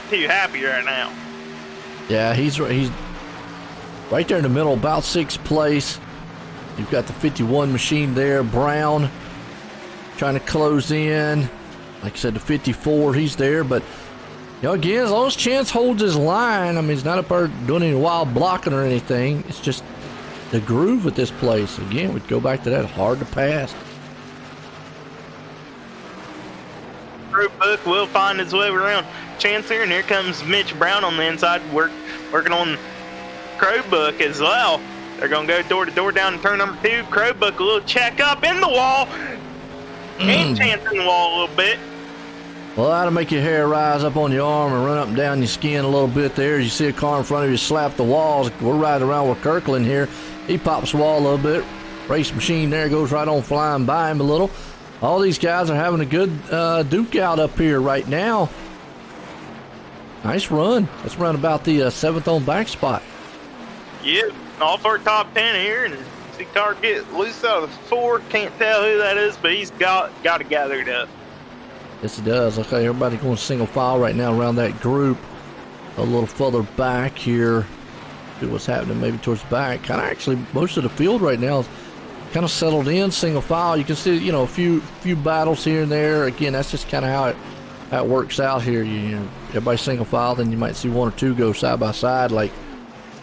too happy right now. Yeah, he's right there in the middle, about 6th place. You've got the 51 machine there. Brown trying to close in. Like I said, the 54, he's there, but again, as long as Chance holds his line, I mean, he's not up there doing any wild blocking or anything. It's just the groove at this place. Again, we'd go back to that, hard to pass. Book will find his way around Chance here, and here comes Mitch Brown on the inside, working on Crowbook as well. They're going to go door to door down to turn number 2. Crowbook a little check up in the wall, and Chance in the wall a little bit. Well, that'll make your hair rise up on your arm and run up and down your skin a little bit there. As you see a car in front of you slap the walls. We're riding around with Kirkland here. He pops the wall a little bit. Race machine there goes right on flying by him a little. All these guys are having a good duke out up here right now. Nice run. Let's run about the 7th on back spot. Yep, all for top 10 here, and see car get loose out of the 4. Can't tell who that is, but he's got it gathered up. Yes, it does. Okay, everybody going single file right now around that group. A little further back here. See what's happening maybe towards the back. Kind of actually, most of the field right now is kind of settled in, single file. You can see, a few battles here and there. Again, that's just kind of how it works out here. Everybody single file, then you might see 1 or 2 go side by side, like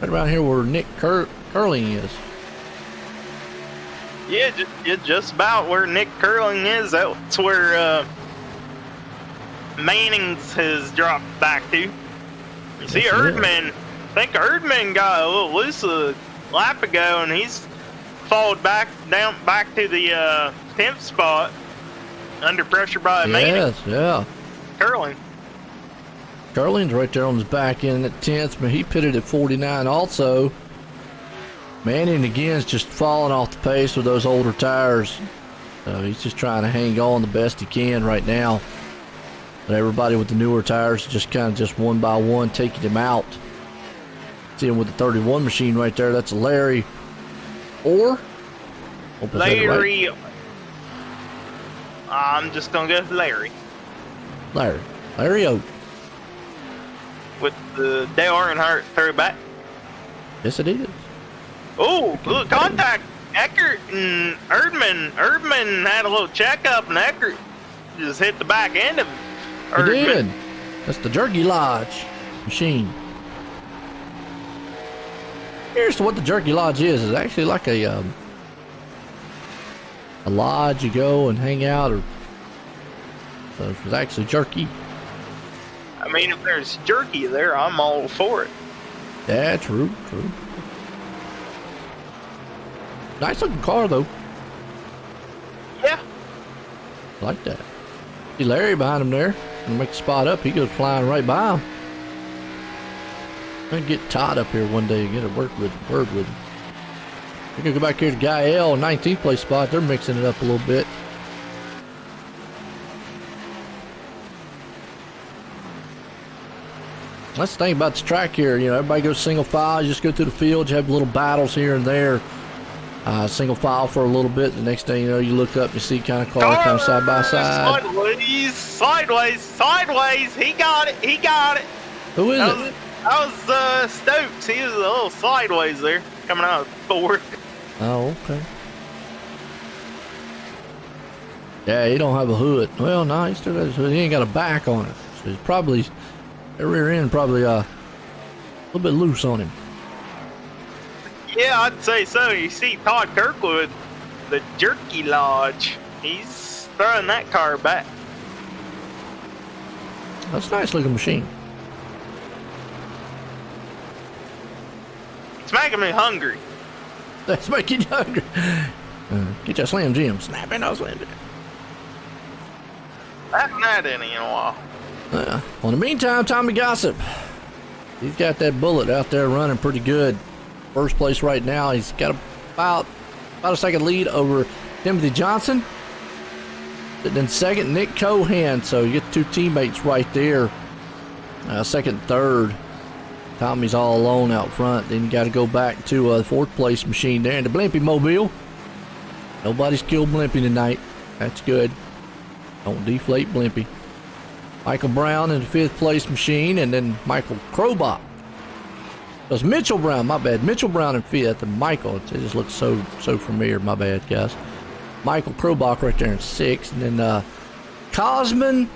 right around here where Nick Curling is. Yeah, just about where Nick Curling is. That's where Manning's has dropped back to. You see Erdman. I think Erdman got a little loose a lap ago, and he's fallen back to the 10th spot under pressure by Manning. Yes, yeah. Curling's right there on his back end at 10th, but he pitted at 49 also. Manning again is just falling off the pace with those older tires. He's just trying to hang on the best he can right now. But everybody with the newer tires just kind of just one by one taking him out. See him with the 31 machine right there. That's Larry. Or Larry. I'm just going to go with Larry. Larry. Larry O. with the Dale Earnhardt throwback. Yes, it is. Oh, look, contact. Eckert and Erdman. Erdman had a little checkup, and Eckert just hit the back end of Erdman. It did. That's the Jerky Lodge machine. Here's what the Jerky Lodge is. It's actually like a lodge you go and hang out, or so it's actually jerky. I mean, if there's jerky there, I'm all for it. Yeah, true. Nice looking car though. Yeah. I like that. See Larry behind him there. Gonna make the spot up. He goes flying right by him. I'm gonna get Todd up here one day and get a word with him. We're gonna go back here to Guy L, 19th place spot. They're mixing it up a little bit. That's the thing about this track here. You know, everybody goes single file. You just go through the field. You have little battles here and there. Single file for a little bit. The next thing you know, you look up and you see kind of cars kind of side by side. Sideways. He got it. Who is it? That was Stokes. He was a little sideways there, coming out of fourth. Oh, okay. Yeah, he don't have a hood. Well, no, he still has a hood. He ain't got a back on it. So he's probably, the rear end probably a little bit loose on him. Yeah, I'd say so. You see Todd Kirkwood, the Jerky Lodge. He's throwing that car back. That's a nice looking machine. It's making me hungry. That's making you hungry. Get your Slim Jim. Snap in those Slim Jim. I haven't had any in a while. Well, in the meantime, Tommy Gossip. He's got that bullet out there running pretty good. First place right now. He's got about a second lead over Timothy Johnson. And then second, Nick Cohan. So you get two teammates right there. Second, third. Tommy's all alone out front. Then you got to go back to the fourth place machine there in the Blimpie Mobile. Nobody's killed Blimpie tonight. That's good. Don't deflate Blimpie. Michael Brown in the fifth place machine, and then Michael Krobach. It was Mitchell Brown, my bad. Mitchell Brown in fifth, and Michael. It just looks so familiar, my bad, guys. Michael Krobach right there in sixth, and then Cosman.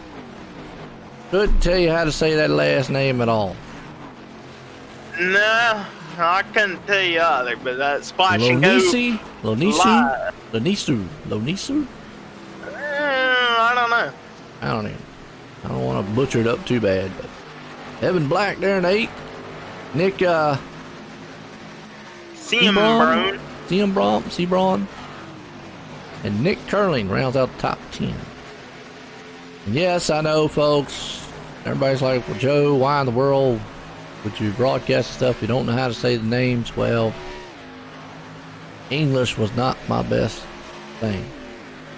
Couldn't tell you how to say that last name at all. No, I couldn't tell you either, but that splash and go. Lonisu? Live. Lonisu? I don't know. I don't want to butcher it up too bad, but Evan Black there in eighth. Nick Seabron, and Nick Curling rounds out the top 10. And yes, I know, folks, everybody's like, well, Joe, why in the world would you broadcast stuff if you don't know how to say the names? Well, English was not my best thing.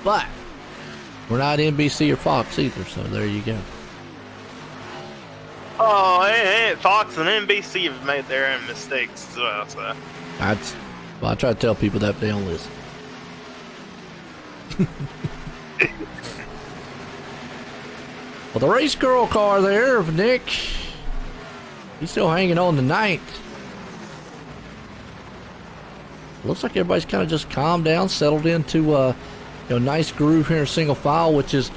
But we're not NBC or Fox either, so there you go. Oh, hey, Fox and NBC have made their own mistakes as well, so. I try to tell people that, but they don't listen. Well, the race girl car there of Nick, he's still hanging on the ninth. Looks like everybody's kind of just calmed down, settled into a nice groove here in single file, which is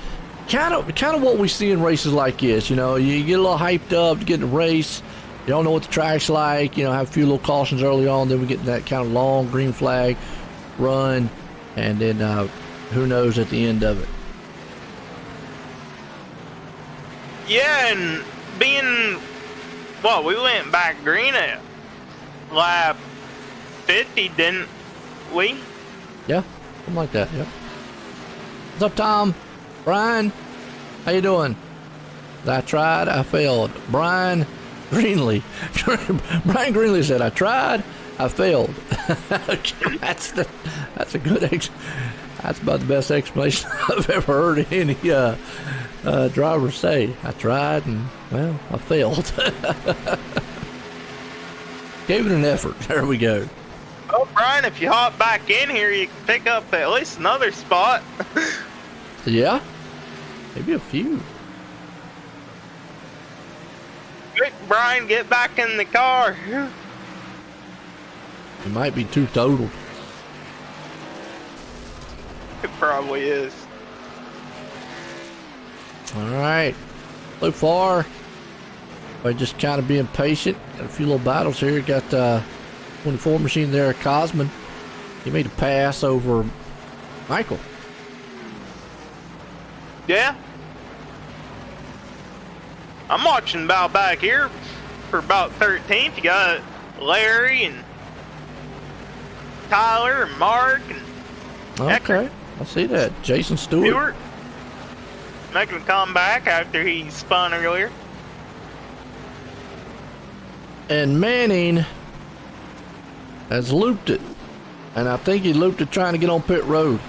kind of what we see in races like this. You know, you get a little hyped up to get in the race. You don't know what the track's like. You know, have a few little cautions early on. Then we get that kind of long green flag run, and then who knows at the end of it. Yeah, and being, well, we went back green at lap 50, didn't we? Yeah, something like that, yeah. What's up, Tom? Brian? How you doing? I tried, I failed. Brian Greenlee. Brian Greenlee said, I tried, I failed. Okay, that's a good that's about the best explanation I've ever heard any driver say. I tried and, well, I failed. Gave it an effort. There we go. Oh, Brian, if you hop back in here, you can pick up at least another spot. Yeah? Maybe a few. Brian, get back in the car. He might be too totaled. It probably is. All right. So far, we're just kind of being patient. Got a few little battles here. Got 24 machine there, Cosman. He made a pass over Michael. Yeah. I'm watching about back here for about 13th. You got Larry and Tyler and Mark and Okay, I see that. Jason Stewart. Stewart making a comeback after he spun earlier. And Manning has looped it. And I think he looped it trying to get on pit road.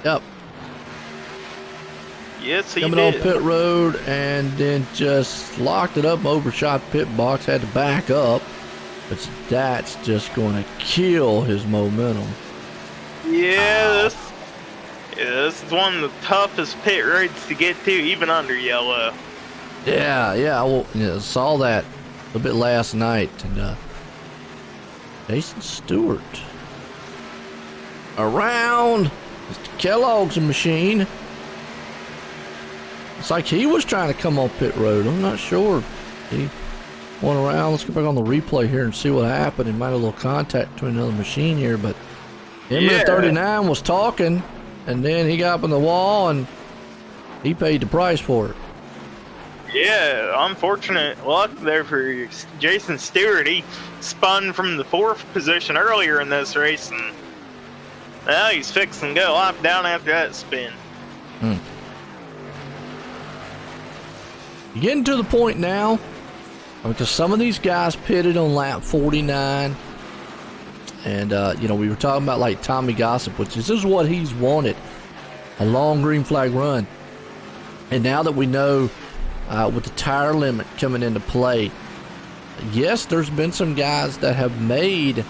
Yep. Yes, he Coming did. on pit road and then just locked it up, overshot pit box, had to back up. But that's just going to kill his momentum. Yeah, this is one of the toughest pit roads to get to, even under yellow. I saw that a little bit last night. And Jason Stewart around Mr. Kellogg's machine. It's like he was trying to come on pit road. I'm not sure. He went around. Let's go back on the replay here and see what happened. He might have a little contact between another machine here, but him at 39 was talking, and then he got up on the wall and he paid the price for it. Yeah, unfortunate luck there for Jason Stewart. He spun from the 4th position earlier in this race, and now he's fixing to go lap down after that spin. You're getting to the point now because some of these guys pitted on lap 49. And, we were talking about like Tommy Gossip, which is what he's wanted, a long green flag run. And now that we know with the tire limit coming into play, yes, there's been some guys that have made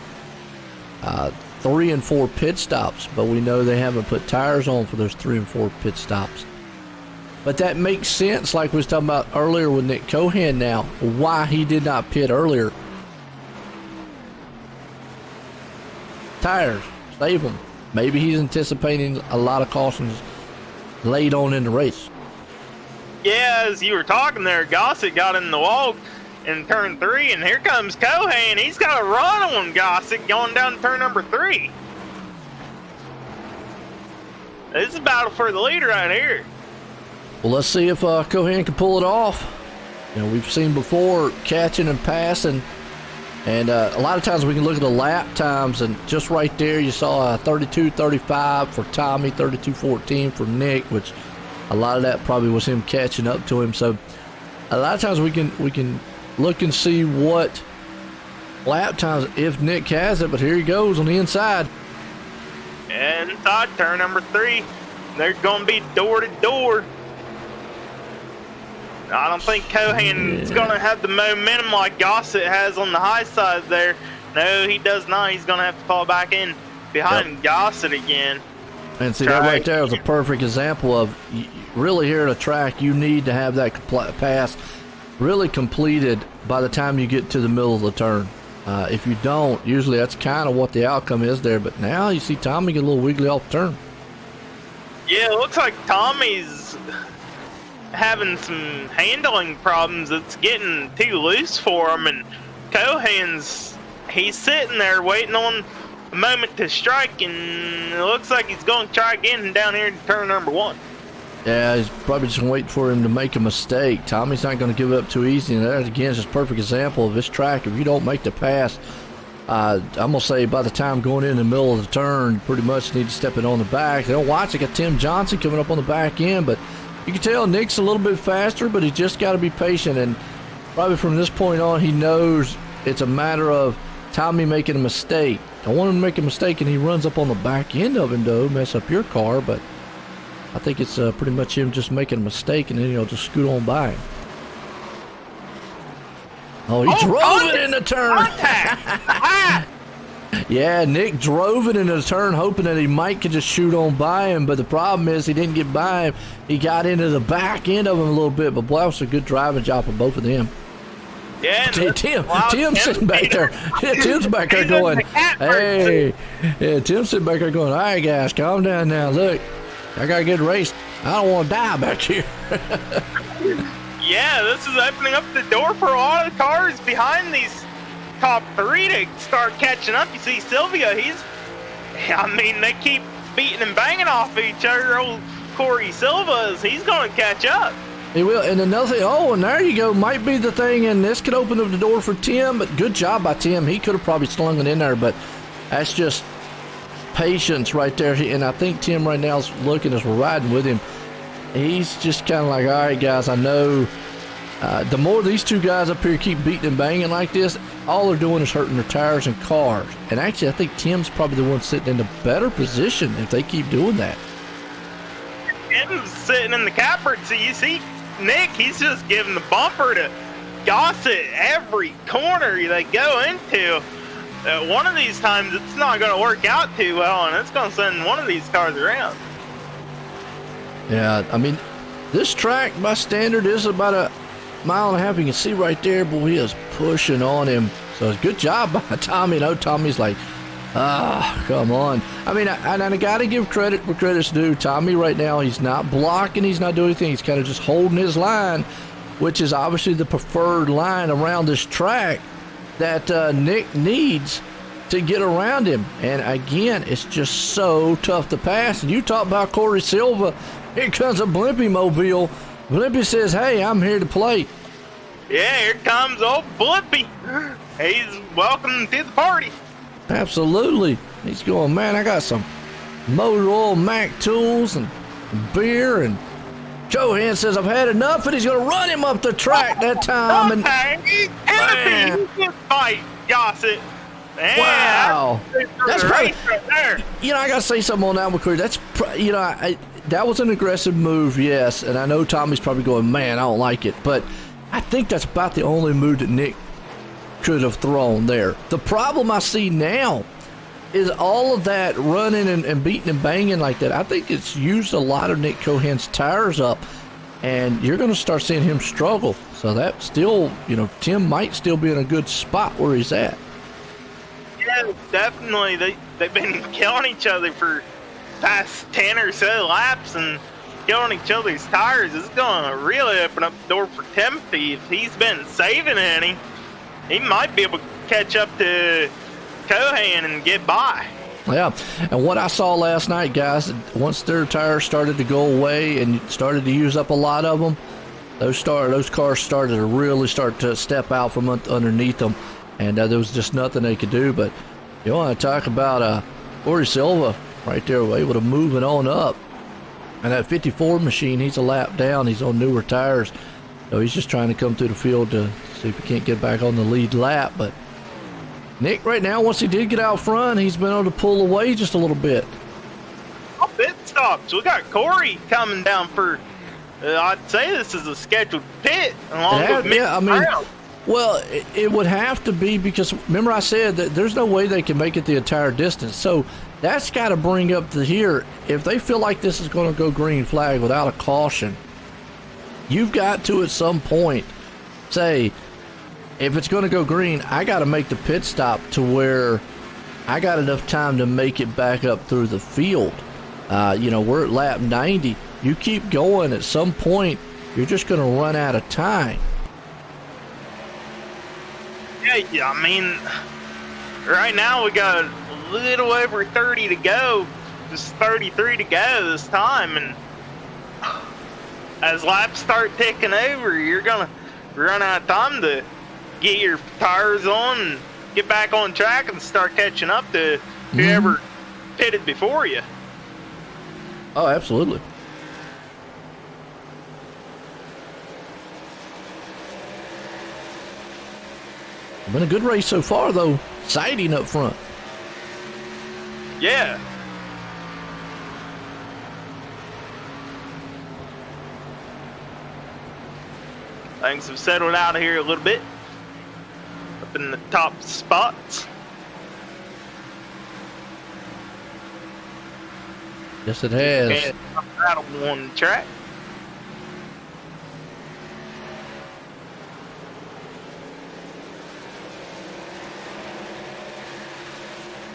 3 and 4 pit stops, but we know they haven't put tires on for those 3 and 4 pit stops. But that makes sense, like we was talking about earlier with Nick Cohan now, why he did not pit earlier. Tires, save them. Maybe he's anticipating a lot of cautions late on in the race. Yeah, as you were talking there, Gossett got in the wall in turn 3, and here comes Cohan. He's got a run on Gossett going down to turn number 3. This is a battle for the lead right here. Well, let's see if Cohan can pull it off. We've seen before catching and passing. And a lot of times we can look at the lap times, and just right there you saw 32:35 for Tommy, 32:14 for Nick, which a lot of that probably was him catching up to him. So a lot of times we can look and see what lap times if Nick has it. But here he goes on the inside. And inside turn number 3, they're going to be door to door. I don't think Cohan's going to have the momentum like Gossett has on the high side there. No, he does not. He's going to have to fall back in behind Gossett again. And see, that right there is a perfect example of really here at a track, you need to have that pass really completed by the time you get to the middle of the turn. If you don't, usually that's kind of what the outcome is there. But now you see Tommy get a little wiggly off the turn. Yeah, it looks like Tommy's having some handling problems. It's getting too loose for him, and he's sitting there waiting on the moment to strike, and it looks like he's going to try again down here to turn number 1. Yeah, he's probably just waiting for him to make a mistake. Tommy's not going to give up too easy, and that again is just a perfect example of this track. If you don't make the pass, I'm going to say by the time going in the middle of the turn, you pretty much need to step it on the back. They'll watch it. Got Tim Johnson coming up on the back end, but you can tell Nick's a little bit faster, but he's just got to be patient. And probably from this point on, he knows it's a matter of Tommy making a mistake. I want him to make a mistake, and he runs up on the back end of him, though, mess up your car. But I think it's pretty much him just making a mistake, and then he'll just scoot on by him. Oh, he drove it in the turn. Yeah, Nick drove it in the turn, hoping that he might could just shoot on by him. But the problem is he didn't get by him. He got into the back end of him a little bit. But boy, that was a good driving job for both of them. Yeah, Tim's sitting back there. Yeah, Tim's back there going, hey. Yeah, Tim's sitting back there going, all right, guys, calm down now. Look, I got to get raced. I don't want to die back here. Yeah, this is opening up the door for a lot of cars behind these top three to start catching up. You see Sylvia, they keep beating and banging off each other. Old Corey Silva, he's going to catch up. He will. And another thing, and there you go, might be the thing, and this could open up the door for Tim, but good job by Tim. He could have probably slung it in there, but that's just patience right there. And I think Tim right now is looking as we're riding with him. He's just kind of like, all right, guys, I know the more these two guys up here keep beating and banging like this, all they're doing is hurting their tires and cars. And actually, I think Tim's probably the one sitting in a better position if they keep doing that. Tim's sitting in the catbird, so you see Nick, he's just giving the bumper to Gossett every corner they go into. One of these times, it's not going to work out too well, and it's going to send one of these cars around. Yeah, I mean, this track, by standard, is about a mile and a half. You can see right there, boy, he is pushing on him. So it's good job by Tommy. You know, Tommy's like, come on. I mean, I got to give credit where credit's due. Tommy right now, he's not blocking. He's not doing anything. He's kind of just holding his line, which is obviously the preferred line around this track that Nick needs to get around him. And again, it's just so tough to pass. And you talk about Corey Silva. Here comes a Blimpie mobile. Blimpie says, hey, I'm here to play. Yeah, here comes old Blimpie. He's welcome to the party. Absolutely. He's going, man, I got some motor oil Mac tools and beer. And Johan says, I've had enough, and he's going to run him up the track that time. Okay, and he just fight Gossett. Man, wow. That's probably, right there. You know, I got to say something on that one, Corey. That's, you know, that was an aggressive move, yes. And I know Tommy's probably going, man, I don't like it. But I think that's about the only move that Nick could have thrown there. The problem I see now is all of that running and beating and banging like that. I think it's used a lot of Nick Cohen's tires up, and you're going to start seeing him struggle. So that still, you know, Tim might still be in a good spot where he's at. Yeah, definitely. They've been killing each other for past 10 or so laps and killing each other's tires. It's going to really open up the door for Timothy. If he's been saving any, he might be able to catch up to Cohan and get by. Yeah, and what I saw last night, guys, once their tires started to go away and started to use up a lot of them, those cars started to really start to step out from underneath them, and there was just nothing they could do. But you want to talk about Corey Silva right there, able to move it on up. And that 54 machine, he's a lap down. He's on newer tires, so he's just trying to come through the field to see if he can't get back on the lead lap. But Nick right now, once he did get out front, he's been able to pull away just a little bit. Oh, pit stops. We got Corey coming down for, I'd say this is a scheduled pit. Along with I mean, well, it would have to be, because remember I said that there's no way they can make it the entire distance. So that's got to bring up to here, if they feel like this is going to go green flag without a caution, you've got to at some point say, if it's going to go green, I got to make the pit stop to where I got enough time to make it back up through the field. You know, we're at lap 90. You keep going, at some point, you're just going to run out of time. Yeah, I mean, right now we got a little over 30 to go, just 33 to go this time, and as laps start ticking over, you're gonna run out of time to get your tires on and get back on track and start catching up to whoever pitted before you. Oh, absolutely. Been a good race so far, though. Exciting up front. Yeah. Things have settled out here a little bit. Up in the top spots. Yes, it has. And out of one track.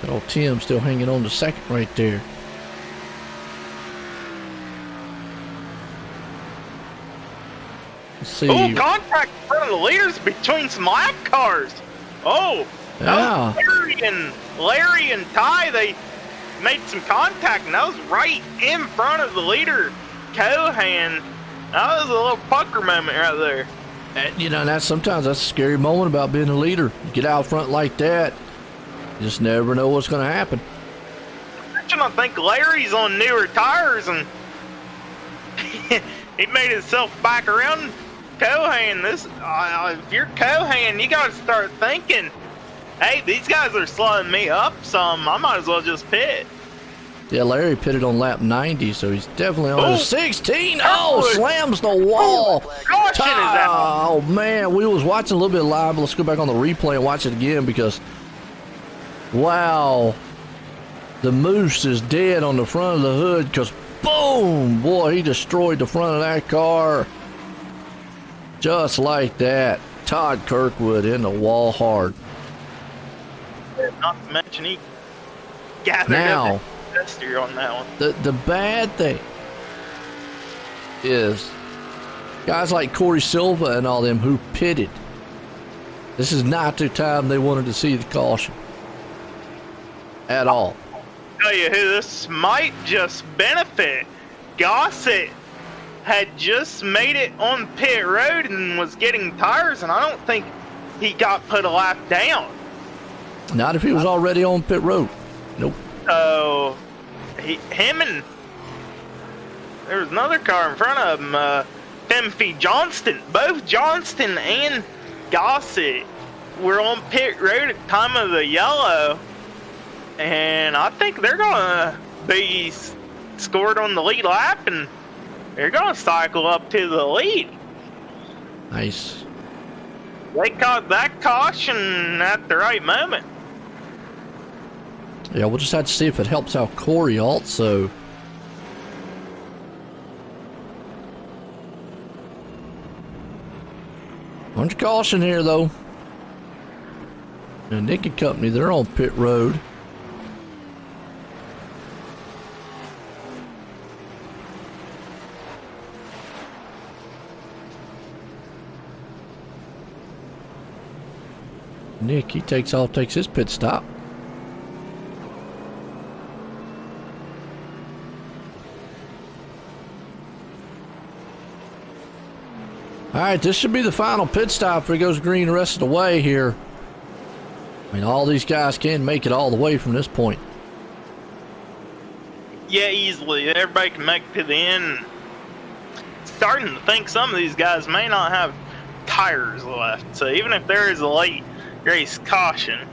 Got old Tim still hanging on to second right there. Let's see. Oh, contact in front of the leaders between some lap cars. Oh, Yeah. Larry and Ty, they made some contact, and that was right in front of the leader, Cohan. That was a little pucker moment right there. And, you know, sometimes that's a scary moment about being a leader. You get out front like that, you just never know what's going to happen. I think Larry's on newer tires, and he made himself back around. Cohan, if you're Cohan, you got to start thinking, hey, these guys are slowing me up some. I might as well just pit. Yeah, Larry pitted on lap 90, so he's definitely on his 16. Oh, slams the wall. Caution is out. Oh, man, we was watching a little bit live, but let's go back on the replay and watch it again because, wow, the Moose is dead on the front of the hood because, boom, boy, he destroyed the front of that car. Just like that. Todd Kirkwood in the wall hard. Not to mention he gathered now, up the on that one. The bad thing is guys like Corey Silva and all them who pitted. This is not the time they wanted to see the caution at all. I'll tell you who this might just benefit. Gossett had just made it on pit road and was getting tires, and I don't think he got put a lap down. Not if he was already on pit road. Nope. So, there was another car in front of him, Timothy Johnston. Both Johnston and Gossett were on pit road at the time of the yellow, and I think they're going to be scored on the lead lap, and they're going to cycle up to the lead. Nice. They caught that caution at the right moment. Yeah, we'll just have to see if it helps out Corey also. Bunch of caution here, though. And Nick and company, they're on pit road. Nick, he takes his pit stop. All right, this should be the final pit stop if it goes green the rest of the way here. I mean, all these guys can make it all the way from this point. Yeah, easily. Everybody can make it to the end. Starting to think some of these guys may not have tires left. So even if there is a late race caution.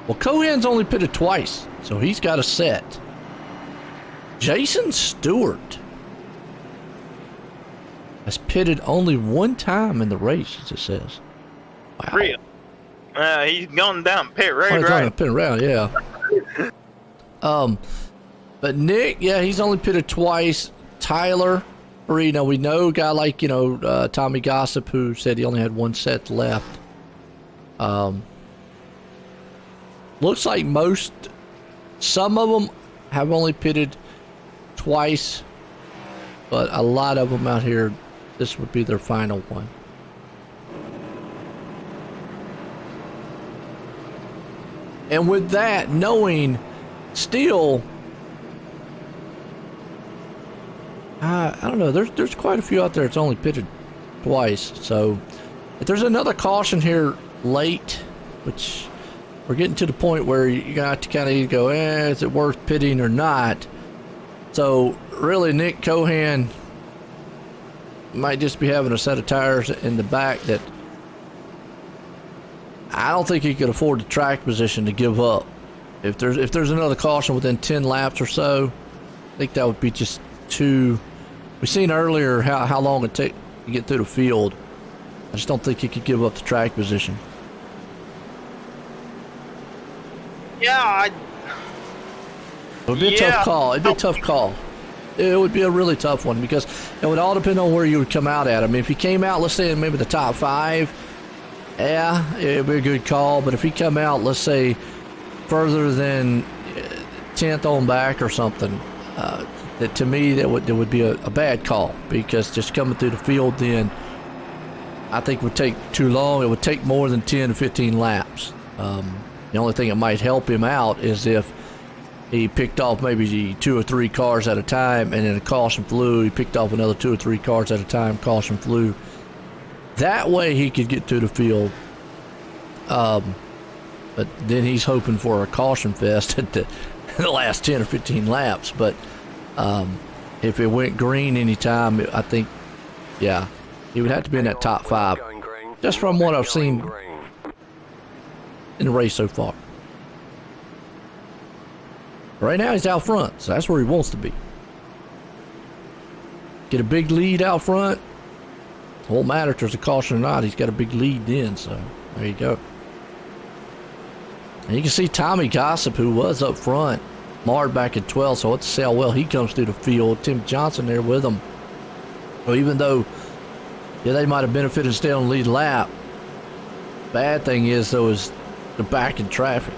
Well, Cohen's only pitted twice, so he's got a set. Jason Stewart has pitted only one time in the race, as it says. Wow. Real. He's gone down pit road, He's right? on pit round, yeah. But Nick, yeah, he's only pitted twice. Tyler, we know a guy like, Tommy Gossip, who said he only had one set left. Looks like some of them have only pitted twice, but a lot of them out here, this would be their final one. And with that, knowing still, I don't know, there's quite a few out there that's only pitted twice. So if there's another caution here late, which we're getting to the point where you got to kind of go, is it worth pitting or not? So really, Nick Cohan might just be having a set of tires in the back that I don't think he could afford the track position to give up. If there's another caution within 10 laps or so, I think that would be just too. We've seen earlier how long it takes to get through the field. I just don't think he could give up the track position. Yeah, It would be a tough call. It'd be a tough call. It would be a really tough one because it would all depend on where you would come out at. I mean, if he came out, let's say, in maybe the top 5, yeah, it'd be a good call. But if he come out, let's say, further than 10th on back or something, that to me that would be a bad call, because just coming through the field then I think would take too long. It would take more than 10 to 15 laps. The only thing that might help him out is if he picked off maybe 2 or 3 cars at a time, and then a caution flew. He picked off another 2 or 3 cars at a time, caution flew. That way he could get to the field. But then he's hoping for a caution fest at the last 10 or 15 laps. But if it went green anytime, I think, yeah, he would have to be in that top 5, just from what I've seen in the race so far. Right now he's out front, so that's where he wants to be. Get a big lead out front. Won't matter if there's a caution or not. He's got a big lead then, so there you go. And you can see Tommy Gossip, who was up front, marred back in 12th, so let's see how well he comes through the field. Tim Johnson there with him. So even though, yeah, they might have benefited and stay on the lead lap, bad thing is, though, is they're back in traffic.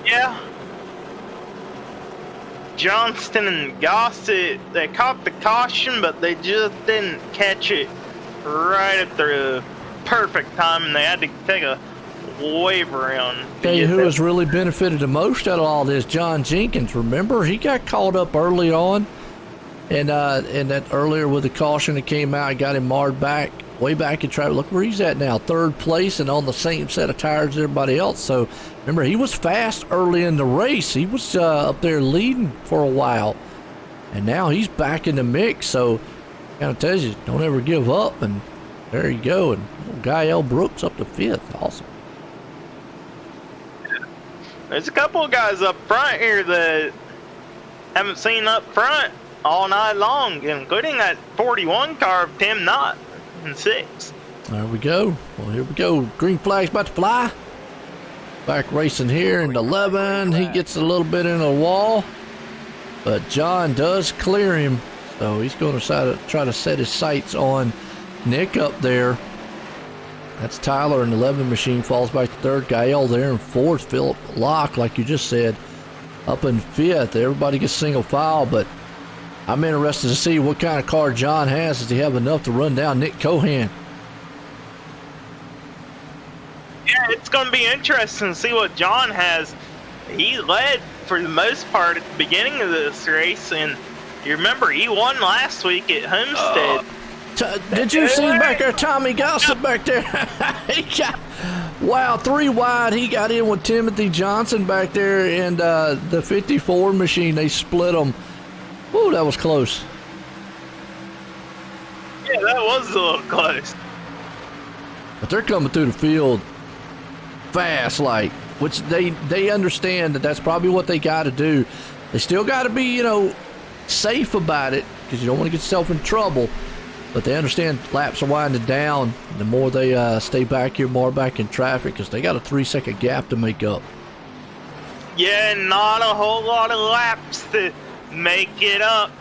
Yeah. Johnston and Gossett, they caught the caution, but they just didn't catch it right at the perfect time, and they had to take a wave around. Tell you who has really benefited the most out of all this? John Jenkins. Remember, he got caught up early on, and that earlier with the caution that came out, got him marred back, way back in traffic. Look where he's at now, 3rd place, and on the same set of tires as everybody else. So remember, he was fast early in the race. He was up there leading for a while, and now he's back in the mix. So kind of tells you, don't ever give up. And there you go. And Gael Brooks up to 5th. Awesome. There's a couple of guys up front here that haven't seen up front all night long, including that 41 car of Tim Knott in 6th. There we go. Well, here we go. Green flag's about to fly. Back racing here in 11. He gets a little bit in the wall, but John does clear him. So he's going to try to set his sights on Nick up there. That's Tyler in 11 machine, falls back to 3rd. Gael there in 4th. Philip Locke, like you just said, up in 5th. Everybody gets single file, but I'm interested to see what kind of car John has. Does he have enough to run down Nick Cohan? Yeah, it's going to be interesting to see what John has. He led for the most part at the beginning of this race, and you remember he won last week at Homestead. Did you see back there, Tommy Gossip back there? Wow, 3 wide. He got in with Timothy Johnson back there, and the 54 machine, they split them. Ooh, that was close. Yeah, that was a little close. But they're coming through the field fast, like, which they understand that that's probably what they got to do. They still got to be, safe about it, because you don't want to get yourself in trouble. But they understand laps are winding down. The more they stay back here, more back in traffic, because they got a 3-second gap to make up. Yeah, not a whole lot of laps to make it up.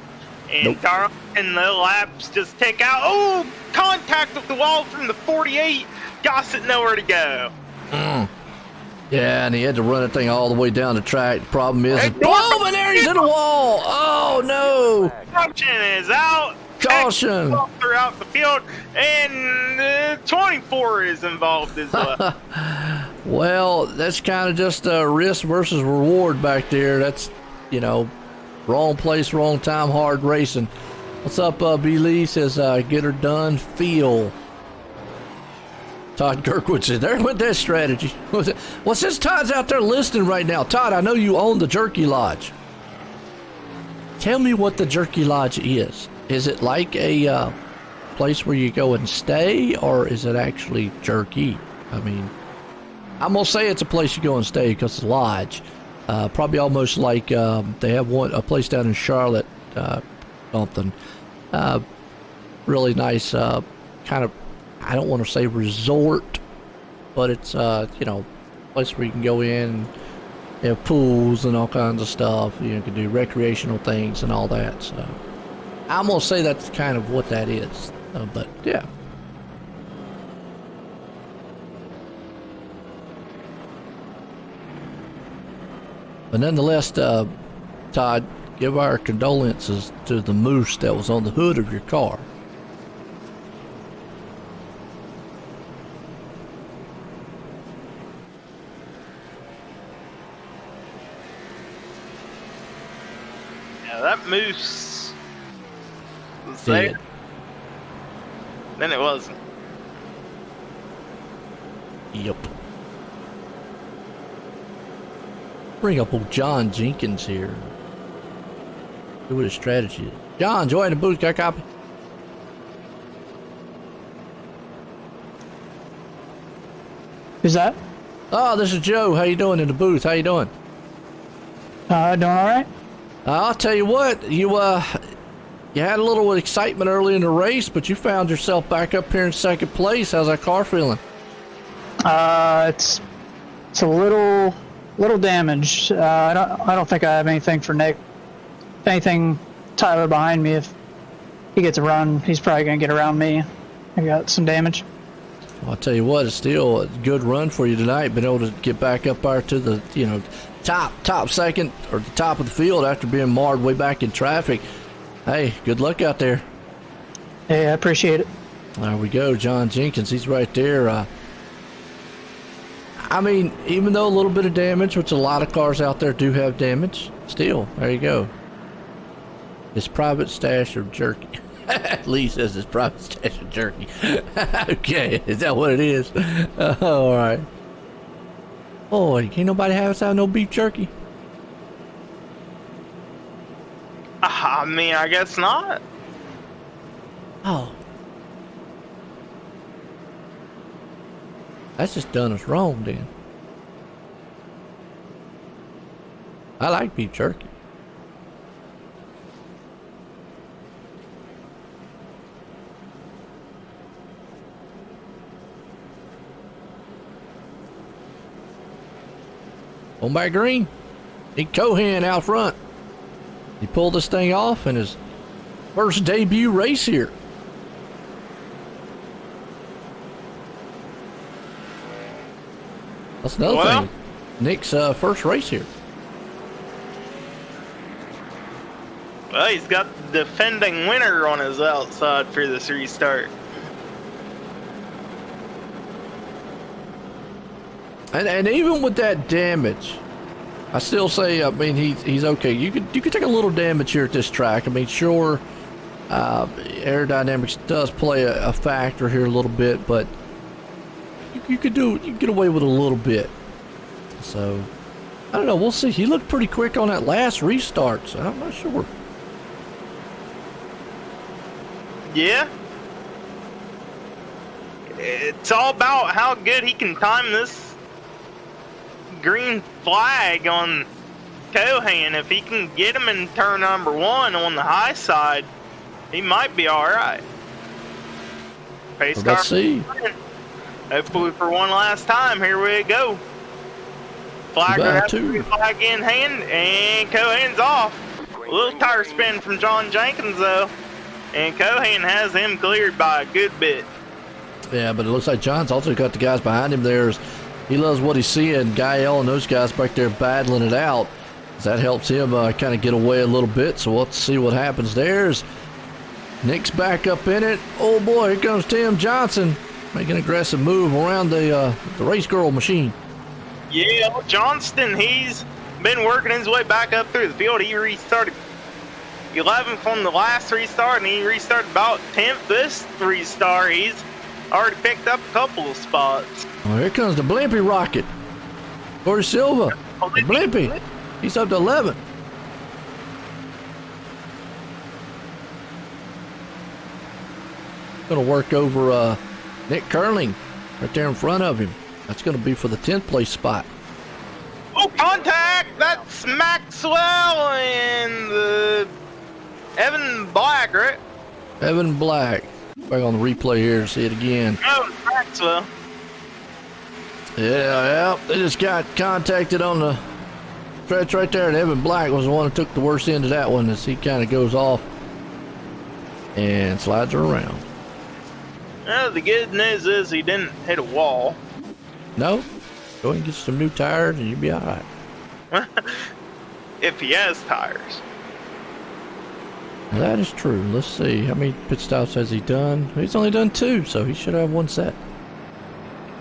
And Darlington, the laps just take out. Oh, contact with the wall from the 48. Gossett nowhere to go. Yeah, and he had to run that thing all the way down the track. The problem is, boom, and there he's in the wall. Oh, no. Caution is out. Caution. Throughout the field, and 24 is involved as well. Well, that's kind of just a risk versus reward back there. That's, wrong place, wrong time, hard racing. What's up, B. Lee says, get her done, feel. Todd Kirkwood says, there went that strategy. Well, since Todd's out there listening right now, Todd, I know you own the Jerky Lodge. Tell me what the Jerky Lodge is. Is it like a place where you go and stay, or is it actually jerky? I mean, I'm going to say it's a place you go and stay because it's a lodge. Probably almost like they have a place down in Charlotte, something. Really nice, kind of, I don't want to say resort, but it's, a place where you can go in and they have pools and all kinds of stuff. You can do recreational things and all that, so. I'm going to say that's kind of what that is, but yeah. But nonetheless, Todd, give our condolences to the moose that was on the hood of your car. Yeah, that moose was Dead. there. Then it wasn't. Yep. Bring up old John Jenkins here. See what his strategy is. John, join the booth. Got a copy? Who's that? Oh, this is Joe. How you doing in the booth? How you doing? Doing all right. I'll tell you what. You had a little excitement early in the race, but you found yourself back up here in second place. How's that car feeling? It's a little damaged. I don't think I have anything for Nick. If anything, Tyler behind me. If he gets a run, he's probably gonna get around me. I got some damage. Well, I'll tell you what, it's still a good run for you tonight. Been able to get back up there to the top second or the top of the field after being marred way back in traffic. Hey, good luck out there. Hey, I appreciate it. There we go, John Jenkins. He's right there. I mean, even though a little bit of damage, which a lot of cars out there do have damage, still, there you go. His private stash of jerky. Lee says his private stash of jerky. Okay, is that what it is? All right. Boy, can't nobody have us out no beef jerky. I mean, I guess not. Oh. That's just done us wrong, then. I like beef jerky. On by green. Nick Cohan out front. He pulled this thing off in his first debut race here. That's another thing. Nick's first race here. Well, he's got the defending winner on his outside for this restart. And even with that damage, I still say, I mean, he's okay. You could take a little damage here at this track. I mean, sure, aerodynamics does play a factor here a little bit, but you could get away with a little bit. So I don't know. We'll see. He looked pretty quick on that last restart, so I'm not sure. Yeah. It's all about how good he can time this green flag on Cohan. If he can get him in turn number 1 on the high side, he might be all right. Pace Well, let's car. see. Hopefully for one last time. Here we go. Flagger has the flag in hand, and Cohan's off. A little tire spin from John Jenkins, though. And Cohan has him cleared by a good bit. Yeah, but it looks like John's also got the guys behind him there. He loves what he's seeing. Gael and those guys back there battling it out. That helps him kind of get away a little bit. So let's see what happens there. As Nick's back up in it. Oh boy, here comes Tim Johnson. Making an aggressive move around the race girl machine. Yeah, Johnston, he's been working his way back up through the field. He restarted 11th on the last restart, and he restarted about 10th this restart. He's already picked up a couple of spots. Oh, here comes the Blimpy rocket. Corey Silva. The Blimpy. He's up to 11. Going to work over Nick Curling right there in front of him. That's going to be for the 10th place spot. Oh, contact! That's Maxwell and Evan Black, right? Evan Black. Back on the replay here to see it again. Oh, Maxwell. Yeah, they just got contacted on the stretch right there, and Evan Black was the one who took the worst end of that one as he kind of goes off and slides her around. Well, the good news is he didn't hit a wall. No, go ahead and get some new tires and you'll be all right. if he has tires. That is true. Let's see. How many pit stops has he done? He's only done 2, so he should have 1 set.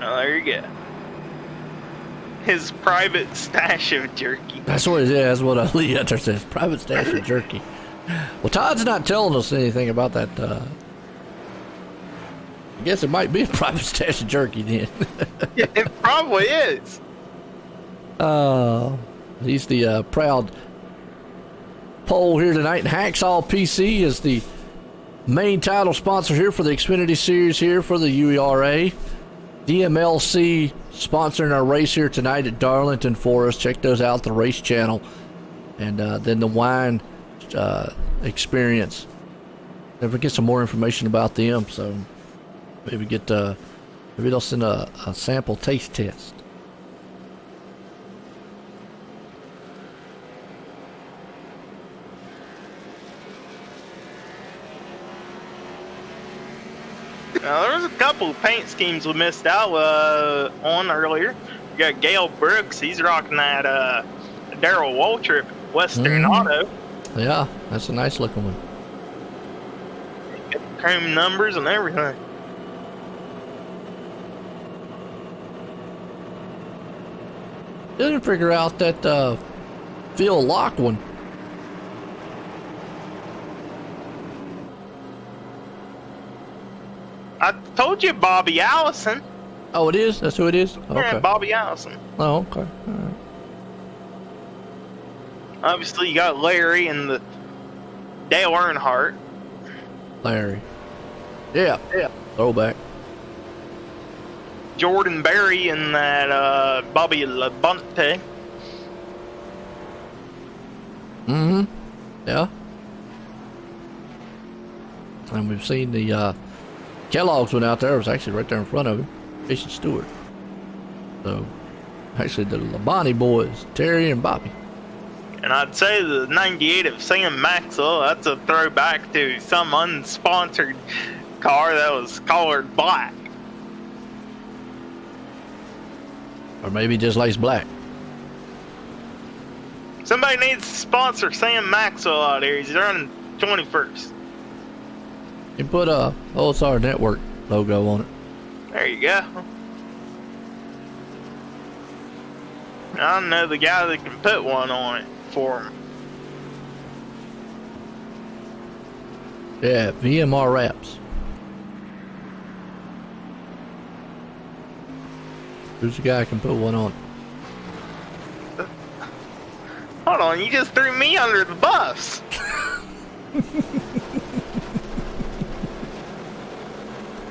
Oh, there you go. His private stash of jerky. That's what it is. That's what Lee Hunter says. Private stash of jerky. Well, Todd's not telling us anything about that. I guess it might be a private stash of jerky then. It probably is. He's the proud pole here tonight. And Hacksaw PC is the main title sponsor here for the Xfinity Series here for the UERA. DMLC sponsoring our race here tonight at Darlington for us. Check those out, the race channel. And then the wine experience. Never get some more information about them, so maybe maybe they'll send a sample taste test. Now, there was a couple of paint schemes we missed out on earlier. We got Gail Brooks. He's rocking that Darrell Waltrip Western Auto. Yeah, that's a nice looking one. Got the chrome numbers and everything. Didn't figure out that Phil Locke one. I told you Bobby Allison. Oh, it is? That's who it is? Yeah, Okay. Bobby Allison. Oh, okay. All right. Obviously, you got Larry and the Dale Earnhardt. Larry. Yeah. Throwback. Jordan Berry and that Bobby Labonte. Yeah. And we've seen the Kellogg's one out there. It was actually right there in front of him. Jason Stewart. So, actually the Labonte boys, Terry and Bobby. And I'd say the 98 of Sam Maxwell, that's a throwback to some unsponsored car that was colored black. Or maybe just lace black. Somebody needs to sponsor Sam Maxwell out here. He's running 21st. You put a OSR Network logo on it. There you go. I know the guy that can put one on it for him. Yeah, VMR Wraps. Who's the guy that can put one on? Hold on, you just threw me under the bus.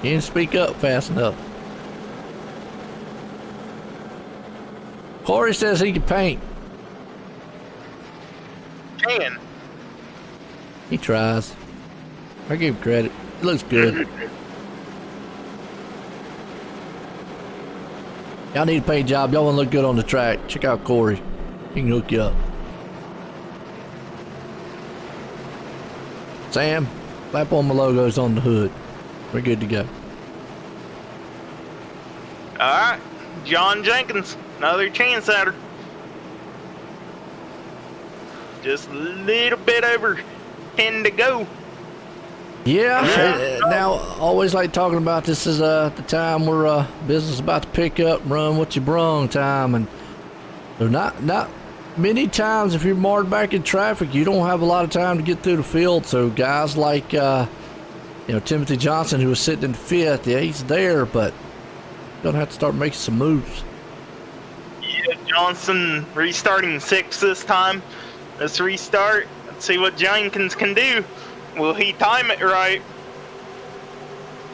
You didn't speak up fast enough. Corey says he can paint. Can. He tries. I give him credit. It looks good. Y'all need a paint job. Y'all want to look good on the track. Check out Corey. He can hook you up. Sam, slap on my logos on the hood. We're good to go. Alright, John Jenkins, another chance at her. Just a little bit over 10 to go. Yeah. Now, always like talking about this is the time where business is about to pick up, run what you brung time, and there's not many times if you're marred back in traffic, you don't have a lot of time to get through the field. So guys like Timothy Johnson, who was sitting in fifth, yeah, he's there, but gonna have to start making some moves. Yeah, Johnson restarting sixth this time. Let's restart. Let's see what Jenkins can do. Will he time it right?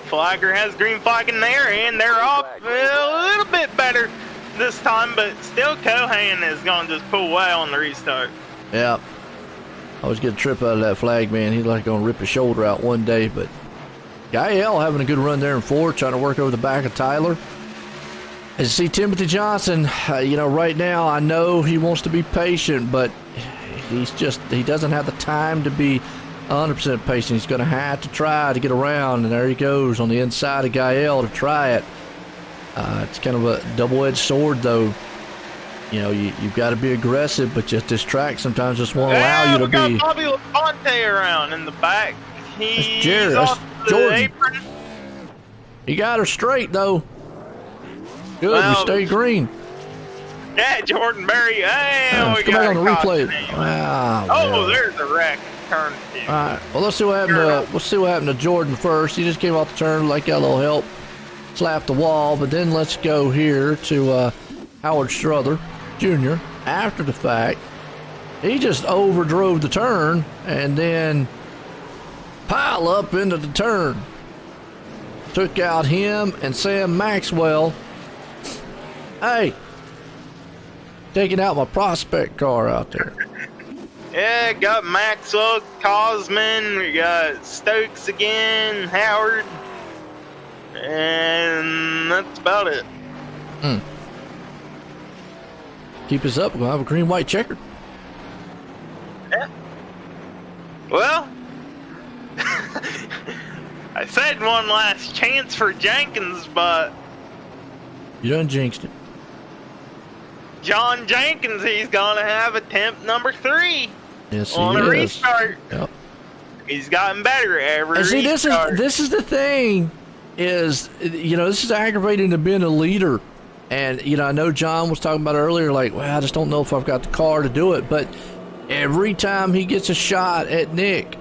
Flagger has green flag in there, and they're off a little bit better this time, but still Cohan is going to just pull away on the restart. Yeah. I always get a trip out of that flag, man. He's like going to rip his shoulder out one day, but Gael having a good run there in fourth, trying to work over the back of Tyler. As you see Timothy Johnson, right now I know he wants to be patient, but he doesn't have the time to be 100% patient. He's going to have to try to get around, and there he goes on the inside of Gael to try it. It's kind of a double-edged sword, though. you know, you've got to be aggressive, but just this track sometimes just won't allow you to we got be. Bobby LaFonte around in the back. He's Jared, that's off the Jordan. apron. He got her straight though. Good, Well, we stay green. Yeah, Jordan Berry. Hey, Let's we go back got on the a replay. caution. Wow. Oh, yeah. there's a wreck. Turn two. All right. Well, let's see what happened to Jordan first. He just came off the turn, like got a little help, slapped the wall. But then let's go here to Howard Struther Jr. After the fact, he just overdrove the turn and then pile up into the turn. Took out him and Sam Maxwell. Hey, taking out my prospect car out there. Yeah, got Maxwell, Cosman, we got Stokes again, Howard, and that's about it. Keep us up. We're going to have a green-white checker. Yeah. Well, I said one last chance for Jenkins, but You done jinxed it. John Jenkins, he's going to have attempt number 3 Yes, he on a is. restart. Yep. He's gotten better every And see, restart. this is the thing, is, you know, this is aggravating to being a leader. And, you know, I know John was talking about earlier, like, well, I just don't know if I've got the car to do it. But every time he gets a shot at Nick,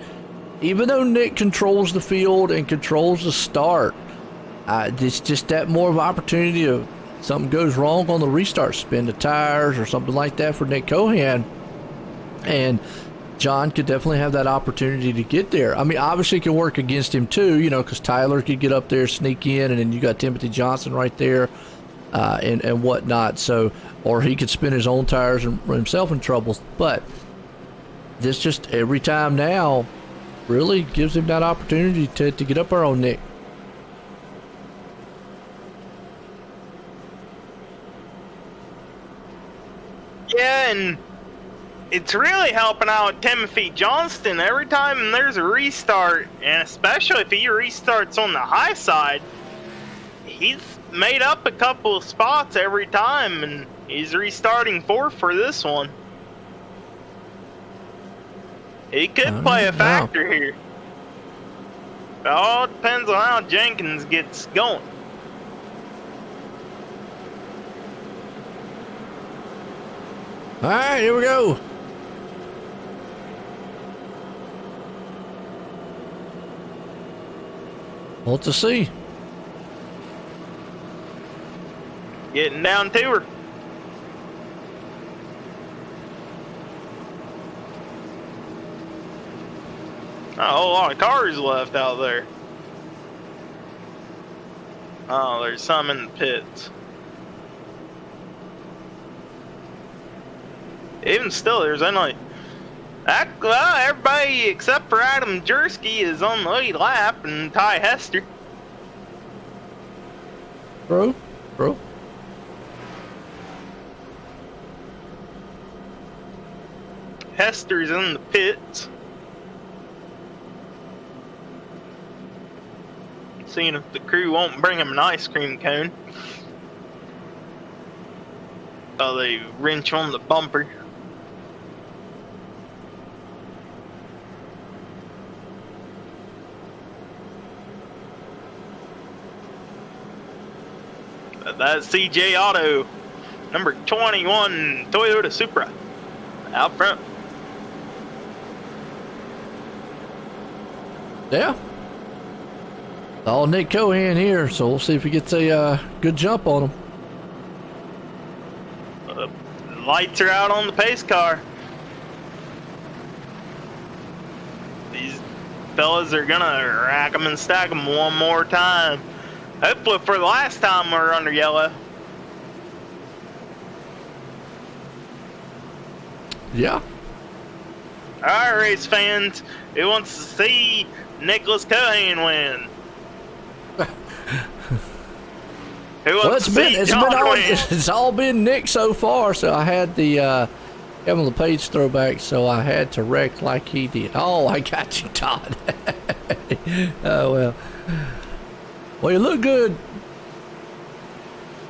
even though Nick controls the field and controls the start, it's just that more of an opportunity of something goes wrong on the restart, spin the tires or something like that for Nick Cohan. And John could definitely have that opportunity to get there. I mean, obviously it could work against him too, you know, because Tyler could get up there, sneak in, and then you got Timothy Johnson right there and whatnot. So, or he could spin his own tires and run himself in trouble. But this just every time now really gives him that opportunity to get up there on Nick. Yeah, and it's really helping out Timothy Johnston every time there's a restart, and especially if he restarts on the high side, he's made up a couple of spots every time, and he's restarting 4th for this one. He could play a factor here. It all depends on how Jenkins gets going. All right, here we go. What to see? Getting down to her. Not a whole lot of cars left out there. Oh, there's some in the pits. Even still, there's only... Well, everybody except for Adam Jersky is on the lead lap, and Ty Hester. Bro. Hester's in the pits. Seeing if the crew won't bring him an ice cream cone. Oh, they wrench on the bumper. That's CJ Auto, number 21 Toyota Supra, out front. Yeah. All Nick Cohan here, so we'll see if he gets a good jump on him. Lights are out on the pace car. These fellas are gonna rack them and stack them one more time. Hopefully for the last time we're under yellow. Yeah. Alright, race fans, who wants to see Nicholas Cohan win? Who Well, wants to see John win? it's all been Nick so far, so I had the Kevin LePage throwback, so I had to wreck like he did. Oh, I got you, Todd. Oh, well. Well, you look good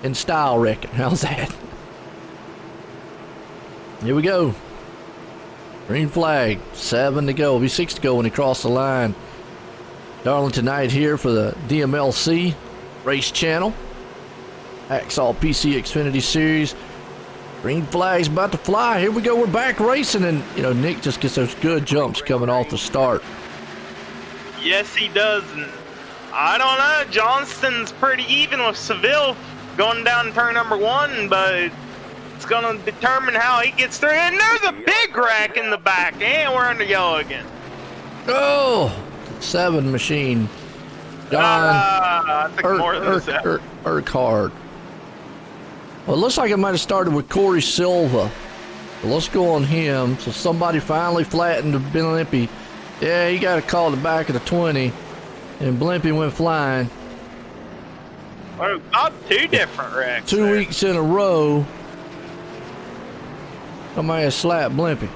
in style wrecking. How's that? Here we go. Green flag. 7 to go. It'll be 6 to go when he crossed the line. Darlington Knight here for the DMLC race channel. Hacksaw PC Xfinity Series. Green flag's about to fly. Here we go. We're back racing, and Nick just gets those good jumps coming off the start. Yes, he does. And I don't know. Johnston's pretty even with Seville going down turn number 1, but it's going to determine how he gets through. And there's a big wreck in the back, and we're under yellow again. Oh, 7 machine. John I think more than that. Urquhart. Well, it looks like it might have started with Corey Silva. So let's go on him. So somebody finally flattened Blimpie. Yeah, he got a call at the back of the 20, and Blimpie went flying. Oh, about 2 different wrecks. 2 weeks in a row. Somebody has slapped Blimpie.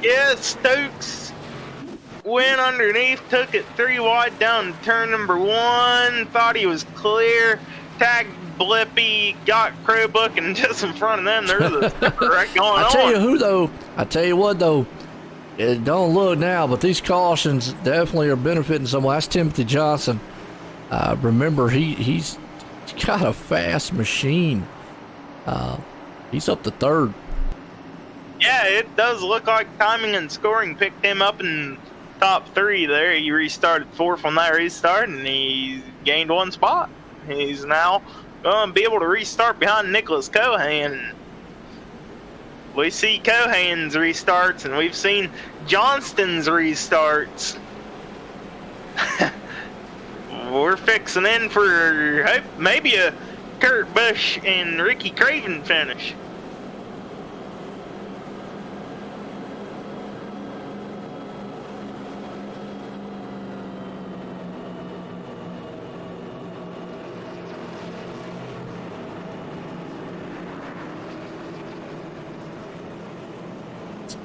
Yeah, Stokes went underneath, took it 3 wide down to turn number 1, thought he was clear, tagged Blippy, got Crowbook, and just in front of them, there's a wreck going on. I tell you what though, it don't look now, but these cautions definitely are benefiting someone. That's Timothy Johnson. Remember, he's got a fast machine. He's up to 3rd. Yeah, it does look like timing and scoring picked him up in top 3 there. He restarted 4th on that restart, and he gained 1 spot. He's now going to be able to restart behind Nicholas Cohan. We see Cohan's restarts, and we've seen Johnston's restarts. We're fixing in for maybe a Kurt Busch and Ricky Craven finish.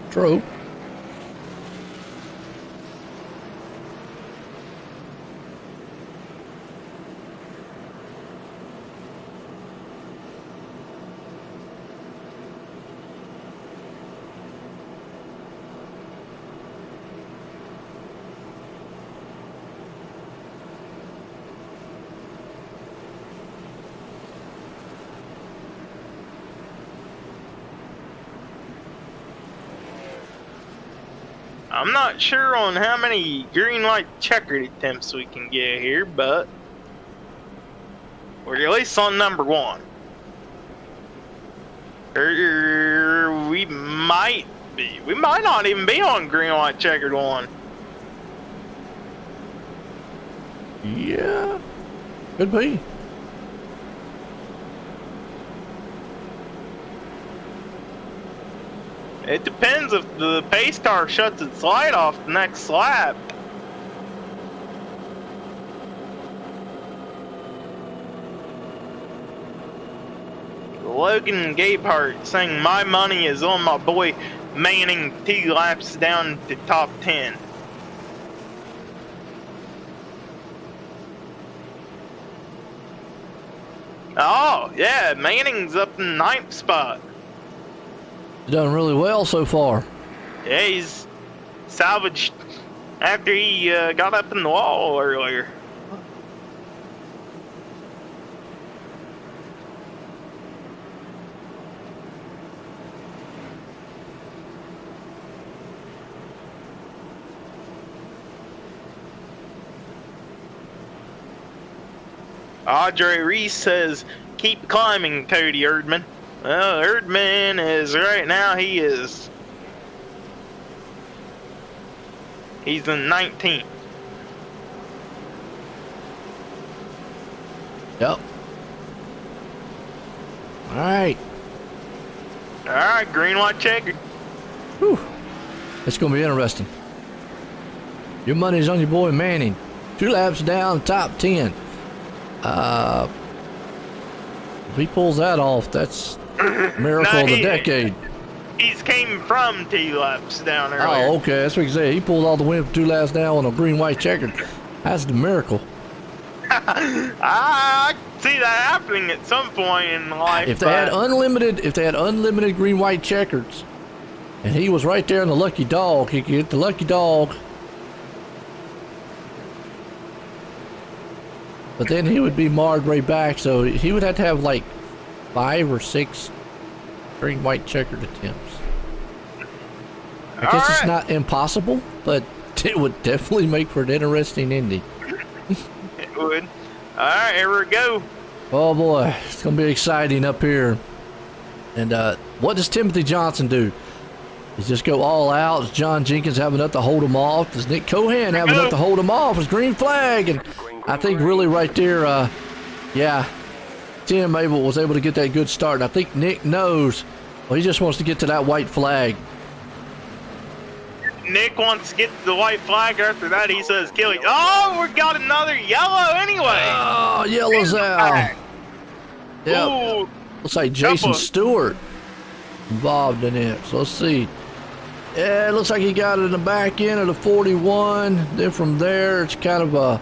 True. I'm not sure on how many green, white, checkered attempts we can get here, but we're at least on number 1. We might be. We might not even be on green, white, checkered 1. Yeah, could be. It depends if the pace car shuts its light off the next lap. Logan Gabehart saying my money is on my boy Manning 2 laps down to top 10. Oh, yeah, Manning's up in 9th spot. Done really well so far. Yeah, he's salvaged after he got up in the wall earlier. Audrey Reese says, keep climbing, Cody Erdman. Well, Erdman is right now, he's in 19th. Yep. Alright. Alright, green, white, checkered. Whew. It's going to be interesting. Your money's on your boy Manning. 2 laps down, top 10. If he pulls that off, that's miracle of the decade. He's came from 2 laps down earlier. Oh, okay. That's what he said. He pulled all the way up 2 laps down on a green, white, checkered. That's the miracle. I see that happening at some point in life. If they had unlimited green white checkers, and he was right there in the lucky dog, he could get the lucky dog. But then he would be marred right back, so he would have to have like 5 or 6 green white checkered attempts. I guess it's not impossible, but it would definitely make for an interesting ending. It would. All right, here we go. Oh boy, it's gonna be exciting up here. And what does Timothy Johnson do? Does just go all out? Does John Jenkins have enough to hold him off? Does Nick Cohan have enough to hold him off? His green flag, and I think really right there, yeah, Tim was able to get that good start. And I think Nick knows. Well, he just wants to get to that white flag. Nick wants to get the white flag. After that, he says, "Kill it." Oh, we got another yellow anyway. Oh, yellow's out. Yep. Ooh. Looks like Jason Stewart involved in it. So let's see. Yeah, it looks like he got it in the back end of the 41. Then from there, it's kind of a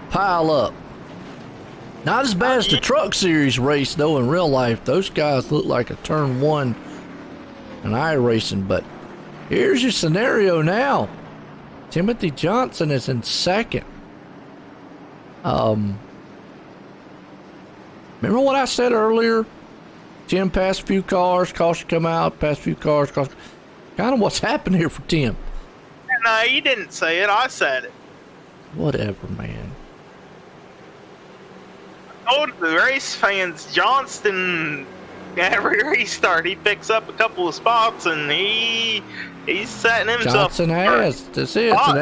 pile up. Not as bad as the Truck Series race, though, in real life. Those guys look like a turn 1 in iRacing, but here's your scenario now. Timothy Johnson is in second. Remember what I said earlier? Tim passed a few cars, caution come out, passed a few cars, caution. Kind of what's happened here for Tim. No, you didn't say it. I said it. Whatever, man. I told the race fans, Johnston, every restart, he picks up a couple of spots, and he's setting himself. Johnson has. That's it. So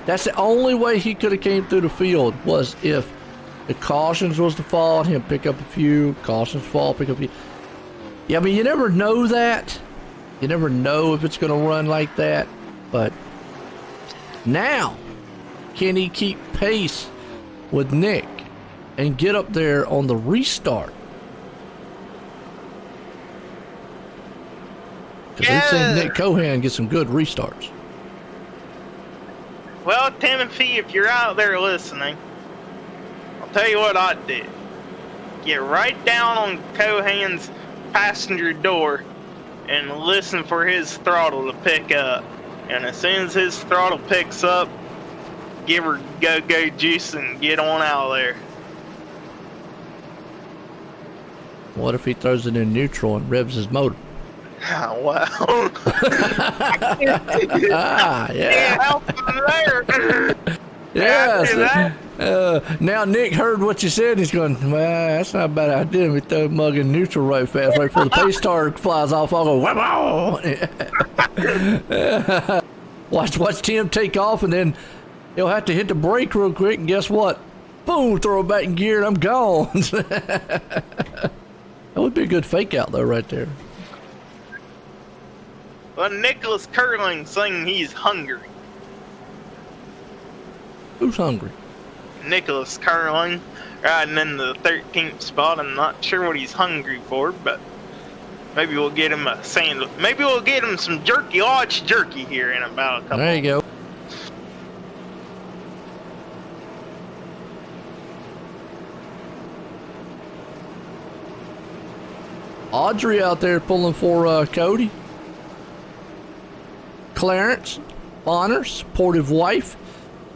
that's the only way he could have came through the field was if the cautions was to fall, him pick up a few, cautions fall, pick up a few. Yeah, I mean, you never know that. You never know if it's going to run like that. But now, can he keep pace with Nick and get up there on the restart? Because we've seen Nick Cohan get some good restarts. Well, Timothy, if you're out there listening, I'll tell you what I'd do. Get right down on Cohan's passenger door and listen for his throttle to pick up. And as soon as his throttle picks up, give her go juice and get on out of there. What if he throws it in neutral and revs his motor? Wow. Yeah. Help him there. Yes. Now Nick heard what you said. He's going, well, that's not a bad idea. We throw a mug in neutral right fast, right before the pace car flies off. I'll go, wow. Watch Tim take off, and then he'll have to hit the brake real quick, and guess what? Boom, throw it back in gear, and I'm gone. That would be a good fake out, though, right there. Well, Nicholas Curling saying he's hungry. Who's hungry? Nicholas Curling, riding in the 13th spot. I'm not sure what he's hungry for, but maybe we'll get him a sandwich. Maybe we'll get him some jerky, large jerky here in about a couple. There you go. Audrey out there pulling for Cody. Clarence Bonner, supportive wife.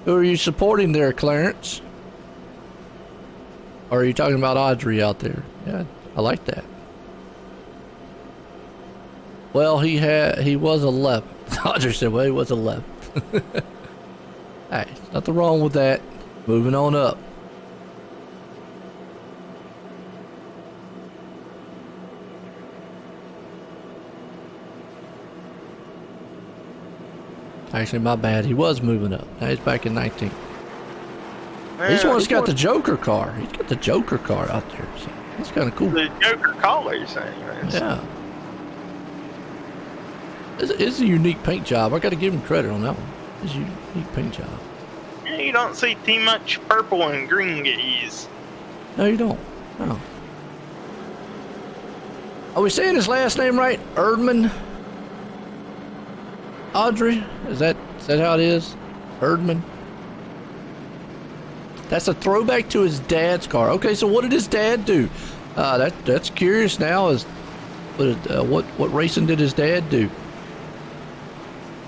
Who are you supporting there, Clarence? Or are you talking about Audrey out there? Yeah, I like that. Well, he was 11th. Audrey said, well, he was 11th. Hey, nothing wrong with that. Moving on up. Actually, my bad. He was moving up. Now he's back in 19th. He's the one that's got the Joker car. He's got the Joker car out there. So that's kind of cool. The Joker collars, anyways. Yeah. It's a unique paint job. I got to give him credit on that one. It's a unique paint job. Yeah, you don't see too much purple and green get used. No, you don't. No. Are we saying his last name right? Erdman? Audrey? Is that how it is? Erdman? That's a throwback to his dad's car. Okay, so what did his dad do? That's curious now. Is what racing did his dad do?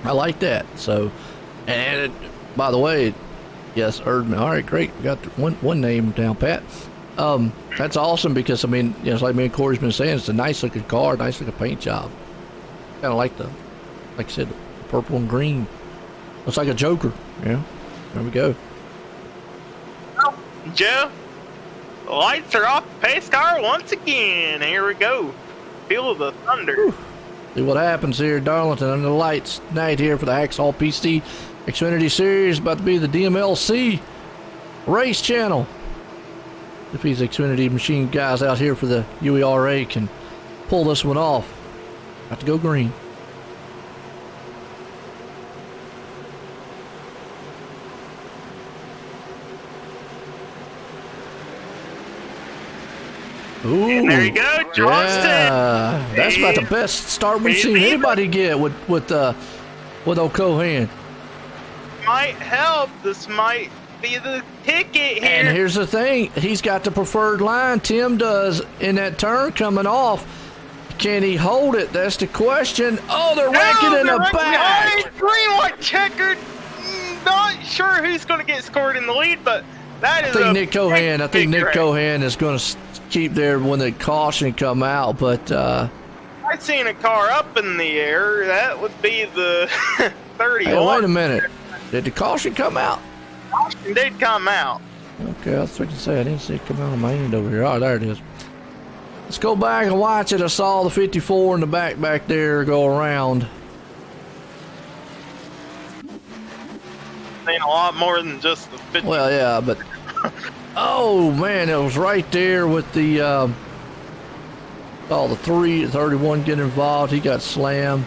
I like that. So, and by the way, yes, Erdman. All right, great. We got one name down pat. That's awesome because I mean, you know, it's like me and Corey's been saying, it's a nice looking car, nice looking paint job. Kind of like like I said, the purple and green. Looks like a Joker. Yeah, there we go. Joe, the lights are off the pace car once again. Here we go. Feel the thunder. Whew. See what happens here at Darlington under the lights tonight here for the Hacksaw PC Xfinity Series. About to be the DMLC race channel. If these Xfinity machine guys out here for the UERA can pull this one off. Got to go green. Ooh, And there you go, Johnston. yeah, that's about the best start we've seen anybody get with old Cohan. Might help. This might be the ticket here. And here's the thing, he's got the preferred line. Tim does in that turn coming off. Can he hold it? That's the question. Oh, they're wrecking in the back. Green light checkered. Not sure who's going to get scored in the lead, but that is I think a Nick Cohan. I think big Nick wreck. Cohan is going to keep there when the caution come out. But I seen a car up in the air. That would be the 31. hey, wait a minute. Did the caution come out? Caution did come out. Okay, I was trying to say I didn't see it come out on my end over here. Oh, there it is. Let's go back and watch it. I saw the 54 in the back there go around. Seen a lot more than just the 50. Well, yeah, but oh man, it was right there with the all the 31 get involved. He got slammed.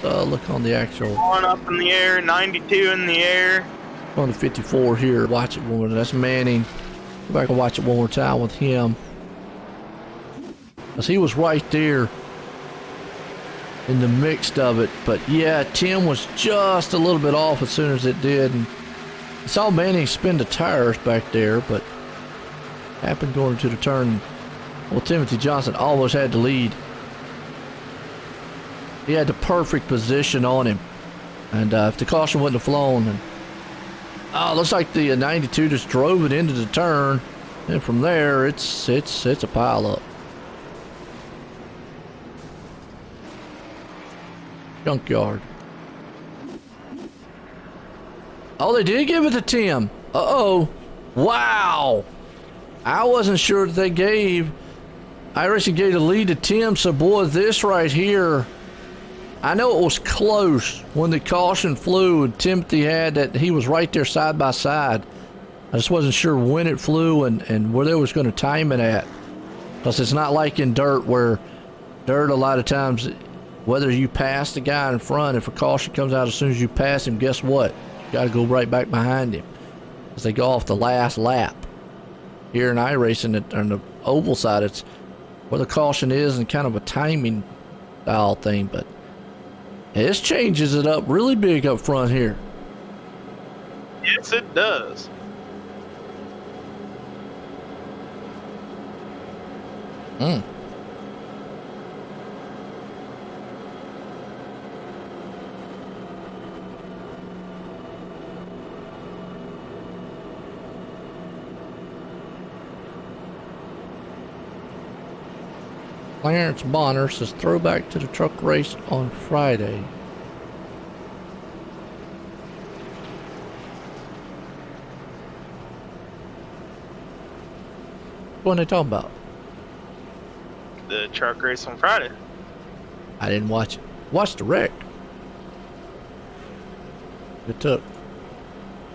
Look on the actual One up in the air, 92 in the air. on the 54 here. Watch it one more. That's Manning. Go back and watch it one more time with him, because he was right there in the mix of it. But yeah, Tim was just a little bit off as soon as it did. And I saw Manning spin the tires back there, but happened going to the turn. Well, Timothy Johnson almost had the lead. He had the perfect position on him. And if the caution wouldn't have flown, and looks like the 92 just drove it into the turn. And from there, it's a pile up. Junkyard. Oh, they did give it to Tim. Uh-oh. Wow. I wasn't sure that they gave. iRacing gave the lead to Tim, so boy, this right here, I know it was close when the caution flew and Timothy had that. He was right there side by side. I just wasn't sure when it flew and where they was going to time it at. Because it's not like in dirt, where dirt a lot of times, whether you pass the guy in front, if a caution comes out as soon as you pass him, guess what? You got to go right back behind him as they go off the last lap. Here in iRacing, on the oval side, it's where the caution is and kind of a timing style thing. But this changes it up really big up front here. Yes, it does. Mm. Clarence Bonner says throwback to the truck race on Friday. What are they talking about? The truck race on Friday. I didn't watch it. Watched the wreck. It took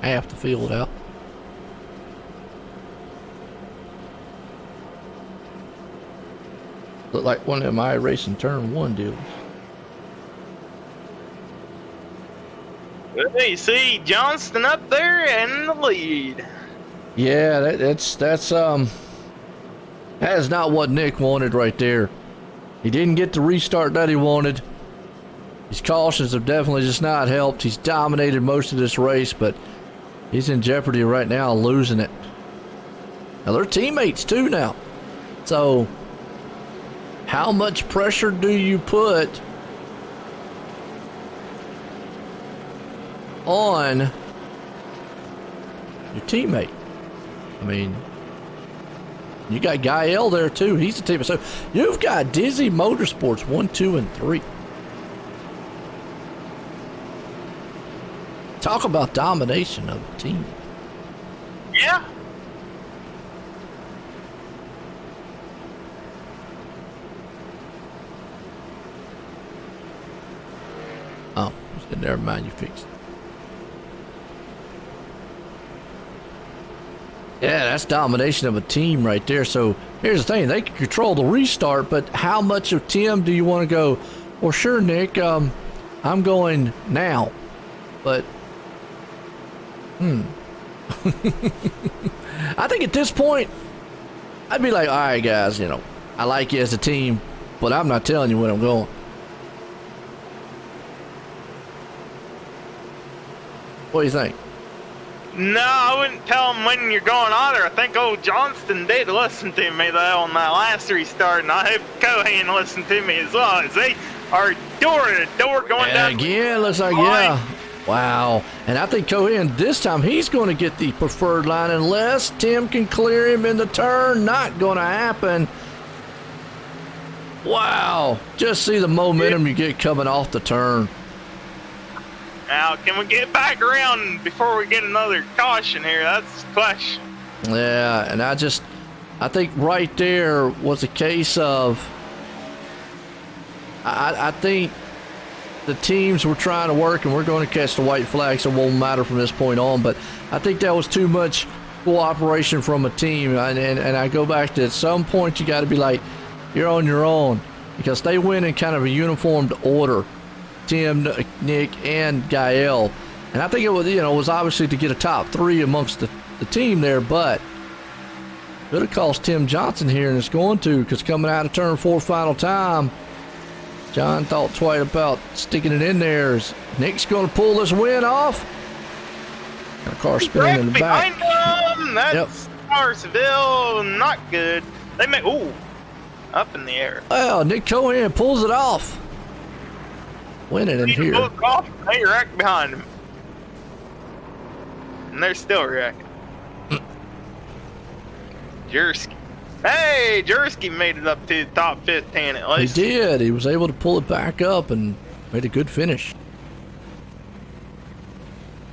half the field out. Looked like one of them iRacing Turn 1 deals. Well, you see Johnston up there in the lead. Yeah, that's that is not what Nick wanted right there. He didn't get the restart that he wanted. His cautions have definitely just not helped. He's dominated most of this race, but he's in jeopardy right now, losing it. Now they're teammates too now. So how much pressure do you put on your teammate? I mean, you got Gael there too. He's a teammate. So you've got Dizzy Motorsports 1, 2, and 3. Talk about domination of the team. Yeah. Oh, never mind, you fixed it. Yeah, that's domination of a team right there. So here's the thing, they can control the restart, but how much of Tim do you want to go, well, sure, Nick, I'm going now, but I think at this point, I'd be like, all right, guys, you know, I like you as a team, but I'm not telling you when I'm going. What do you think? No, I wouldn't tell him when you're going either. I think old Johnston did listen to me though on that last restart, and I hope Cohen listened to me as well. As they are door to door going down. Again, looks like, yeah. Wow. And I think Cohen, this time, he's going to get the preferred line unless Tim can clear him in the turn. Not going to happen. Wow. Just see the momentum you get coming off the turn. Now, can we get back around before we get another caution here? That's the question. Yeah, and I think right there was a case of, I think the teams were trying to work, and we're going to catch the white flag, so it won't matter from this point on. But I think that was too much cooperation from a team. And I go back to, at some point, you got to be like, you're on your own, because they went in kind of a uniformed order, Tim, Nick, and Gael. And I think it was, was obviously to get a top 3 amongst the team there, but could have cost Tim Johnson here, and it's going to, because coming out of turn 4 final time, John thought twice about sticking it in there. Nick's going to pull this win off. Got a car spinning in the back. Behind them. That's Carsville. Not good. They make, up in the air. Well, Nick Cohen pulls it off. Winning in here. Off, they wrecked behind him. And they're still wrecking. Jersky. Hey, Jersky made it up to the top 15 at least. He did. He was able to pull it back up and made a good finish.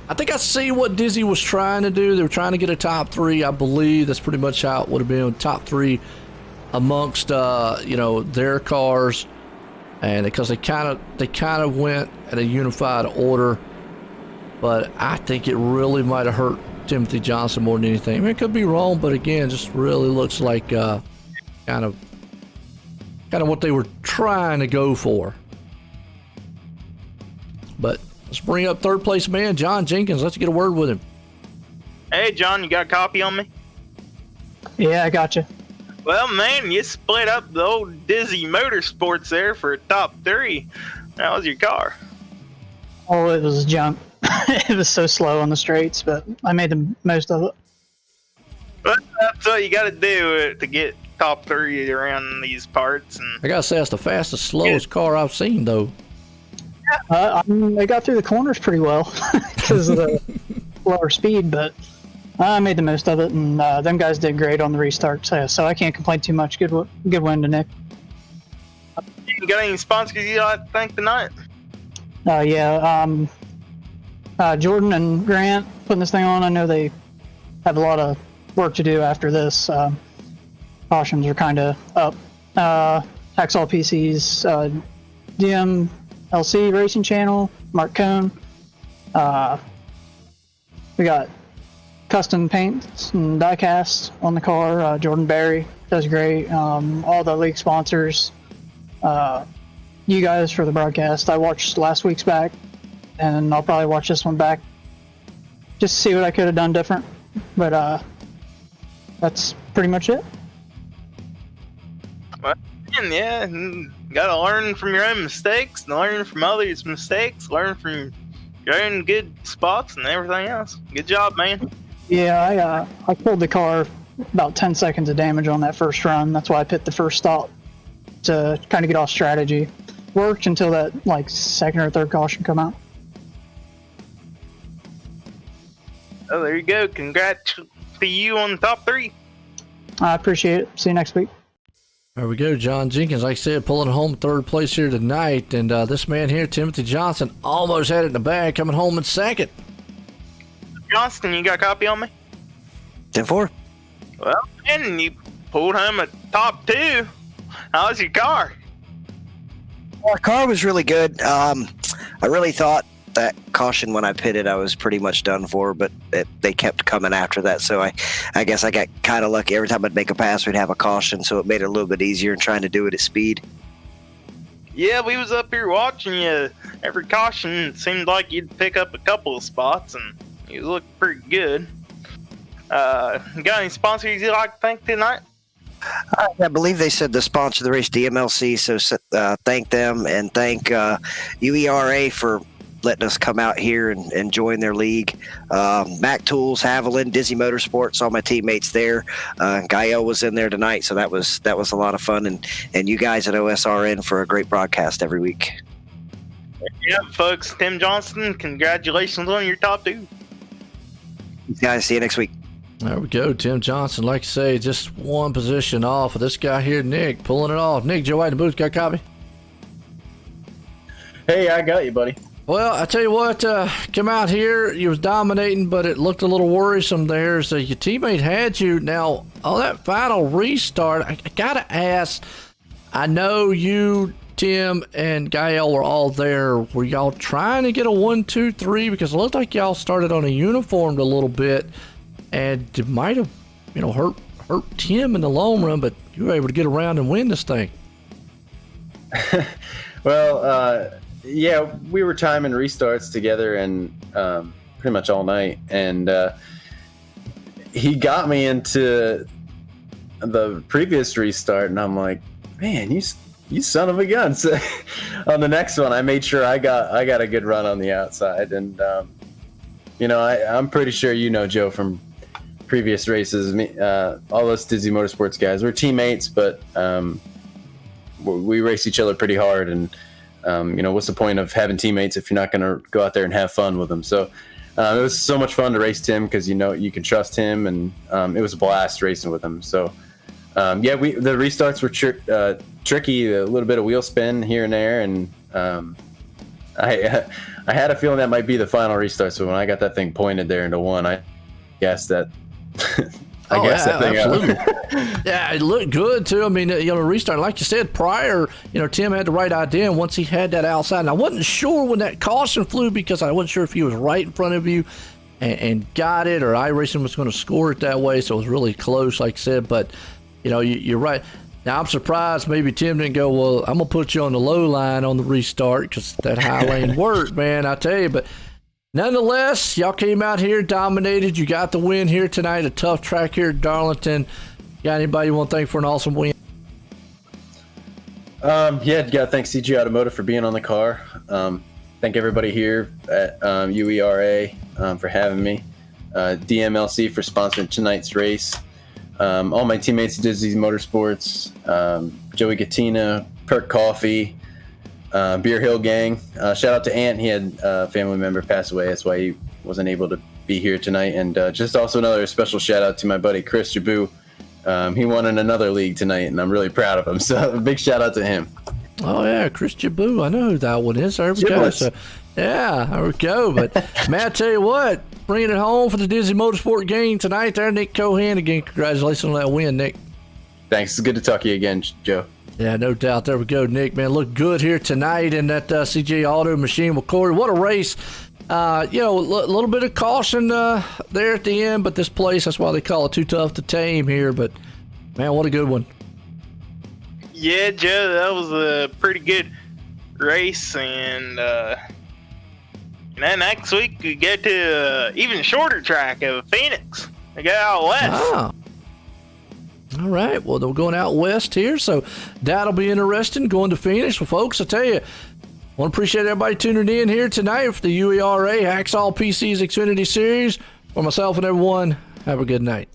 I think I see what Dizzy was trying to do. They were trying to get a top 3. I believe that's pretty much how it would have been. Top 3 amongst, their cars. And because they kind of went at a unified order. But I think it really might have hurt Timothy Johnson more than anything. I mean, it could be wrong, but again, just really looks like kind of what they were trying to go for. But let's bring up third place man John Jenkins. Let's get a word with him. Hey, John, you got a copy on me? Yeah, I got you. Well, man, you split up the old Dizzy Motorsports there for a top 3. How was your car? Oh, it was junk. It was so slow on the straights, but I made the most of it. But that's what you got to do to get top 3 around these parts. And I gotta say, that's the fastest, slowest car I've seen, though. They got through the corners pretty well because of the lower speed, but I made the most of it, and them guys did great on the restart, so I can't complain too much. Good win to Nick. You got any sponsors you like to thank tonight? Jordan and Grant putting this thing on. I know they have a lot of work to do after this. Cautions are kind of up. Hacksaw PCs, DMLC Racing Channel, Mark Cohn. We got custom paints and die casts on the car. Jordan Barry does great. All the league sponsors. You guys for the broadcast. I watched last week's back, and I'll probably watch this one back just to see what I could have done different. But that's pretty much it. Well, yeah, gotta learn from your own mistakes, learn from others' mistakes, learn from your own good spots and everything else. Good job, man. Yeah, I pulled the car about 10 seconds of damage on that first run. That's why I pit the first stop to kind of get off strategy. Worked until that like second or third caution come out. Oh, there you go. Congrats to you on the top 3. I appreciate it. See you next week. There we go, John Jenkins, like I said, pulling home third place here tonight. And this man here, Timothy Johnson, almost had it in the bag, coming home in second. Johnston, you got a copy on me? 10-4. Well, and you pulled home a top 2. How's your car? Our car was really good. I really thought that caution when I pitted, I was pretty much done for, but they kept coming after that. So I guess I got kind of lucky. Every time I'd make a pass, we'd have a caution, so it made it a little bit easier in trying to do it at speed. Yeah, we was up here watching you. Every caution, it seemed like you'd pick up a couple of spots, and you looked pretty good. Got any sponsors you'd like to thank tonight? I believe they said the sponsor of the race, DMLC, so thank them, and thank UERA for letting us come out here and join their league. Mac Tools, Haviland, Dizzy Motorsports, all my teammates there. Gael was in there tonight, so that was a lot of fun, and you guys at OSRN for a great broadcast every week. Yeah, folks, Tim Johnston, congratulations on your top 2. Guys, see you next week. There we go, Tim Johnson, like I say, just one position off of this guy here, Nick, pulling it off. Nick, Joe White in the booth, got a copy? Hey, I got you, buddy. Well, I tell you what, come out here, you was dominating, but it looked a little worrisome there. So your teammate had you. Now, on that final restart, I got to ask, I know you, Tim, and Gael were all there. Were y'all trying to get a 1, 2, 3? Because it looked like y'all started on a uniformed a little bit, and it might have, hurt Tim in the long run, but you were able to get around and win this thing. Well, yeah, we were timing restarts together and pretty much all night, and he got me into the previous restart, and I'm like, man, you son of a gun. So on the next one, I made sure I got a good run on the outside, and I'm pretty sure Joe from previous races. All those Dizzy Motorsports guys, we're teammates, but we race each other pretty hard, and what's the point of having teammates if you're not going to go out there and have fun with them? So it was so much fun to race Tim because you can trust him, and it was a blast racing with him. So the restarts were tricky, a little bit of wheel spin here and there, and I had a feeling that might be the final restart. So when I got that thing pointed there into 1, I guessed that. That thing absolutely. Yeah, it looked good too. I mean, restart, like you said prior, Tim had the right idea, and once he had that outside, and I wasn't sure when that caution flew because I wasn't sure if he was right in front of you and got it, or iRacing was going to score it that way, so it was really close, like I said. But you're right. Now I'm surprised maybe Tim didn't go, well, I'm gonna put you on the low line on the restart because that high lane worked, man. I tell you, but. Nonetheless, y'all came out here, dominated. You got the win here tonight. A tough track here at Darlington. Got anybody you want to thank for an awesome win? Got to thank CG Automotive for being on the car. Thank everybody here at UERA for having me. DMLC for sponsoring tonight's race. All my teammates at Dizzy Motorsports. Joey Katina, Perk Coffee. Beer Hill Gang. Shout out to Ant. He had a family member pass away. That's why he wasn't able to be here tonight. And just also another special shout out to my buddy Chris Jabu. He won in another league tonight, and I'm really proud of him. So a big shout out to him. Oh, yeah, Chris Jabu. I know who that one is. There we go. So, yeah, there we go. But, man, I tell you what, bringing it home for the Dizzy Motorsport game tonight there, Nick Cohan. Again, congratulations on that win, Nick. Thanks. It's good to talk to you again, Joe. Yeah, no doubt. There we go, Nick, man. Look good here tonight in that CJ Auto machine with Corey. What a race. A little bit of caution there at the end, but this place, that's why they call it too tough to tame here. But, man, what a good one. Yeah, Joe, that was a pretty good race. And then next week we go to an even shorter track of Phoenix. We go out west. Oh. All right. Well, they're going out west here, so that'll be interesting going to Phoenix. Well, folks, I tell you, I want to appreciate everybody tuning in here tonight for the UERA Hacksaw PC's Xfinity Series. For myself and everyone, have a good night.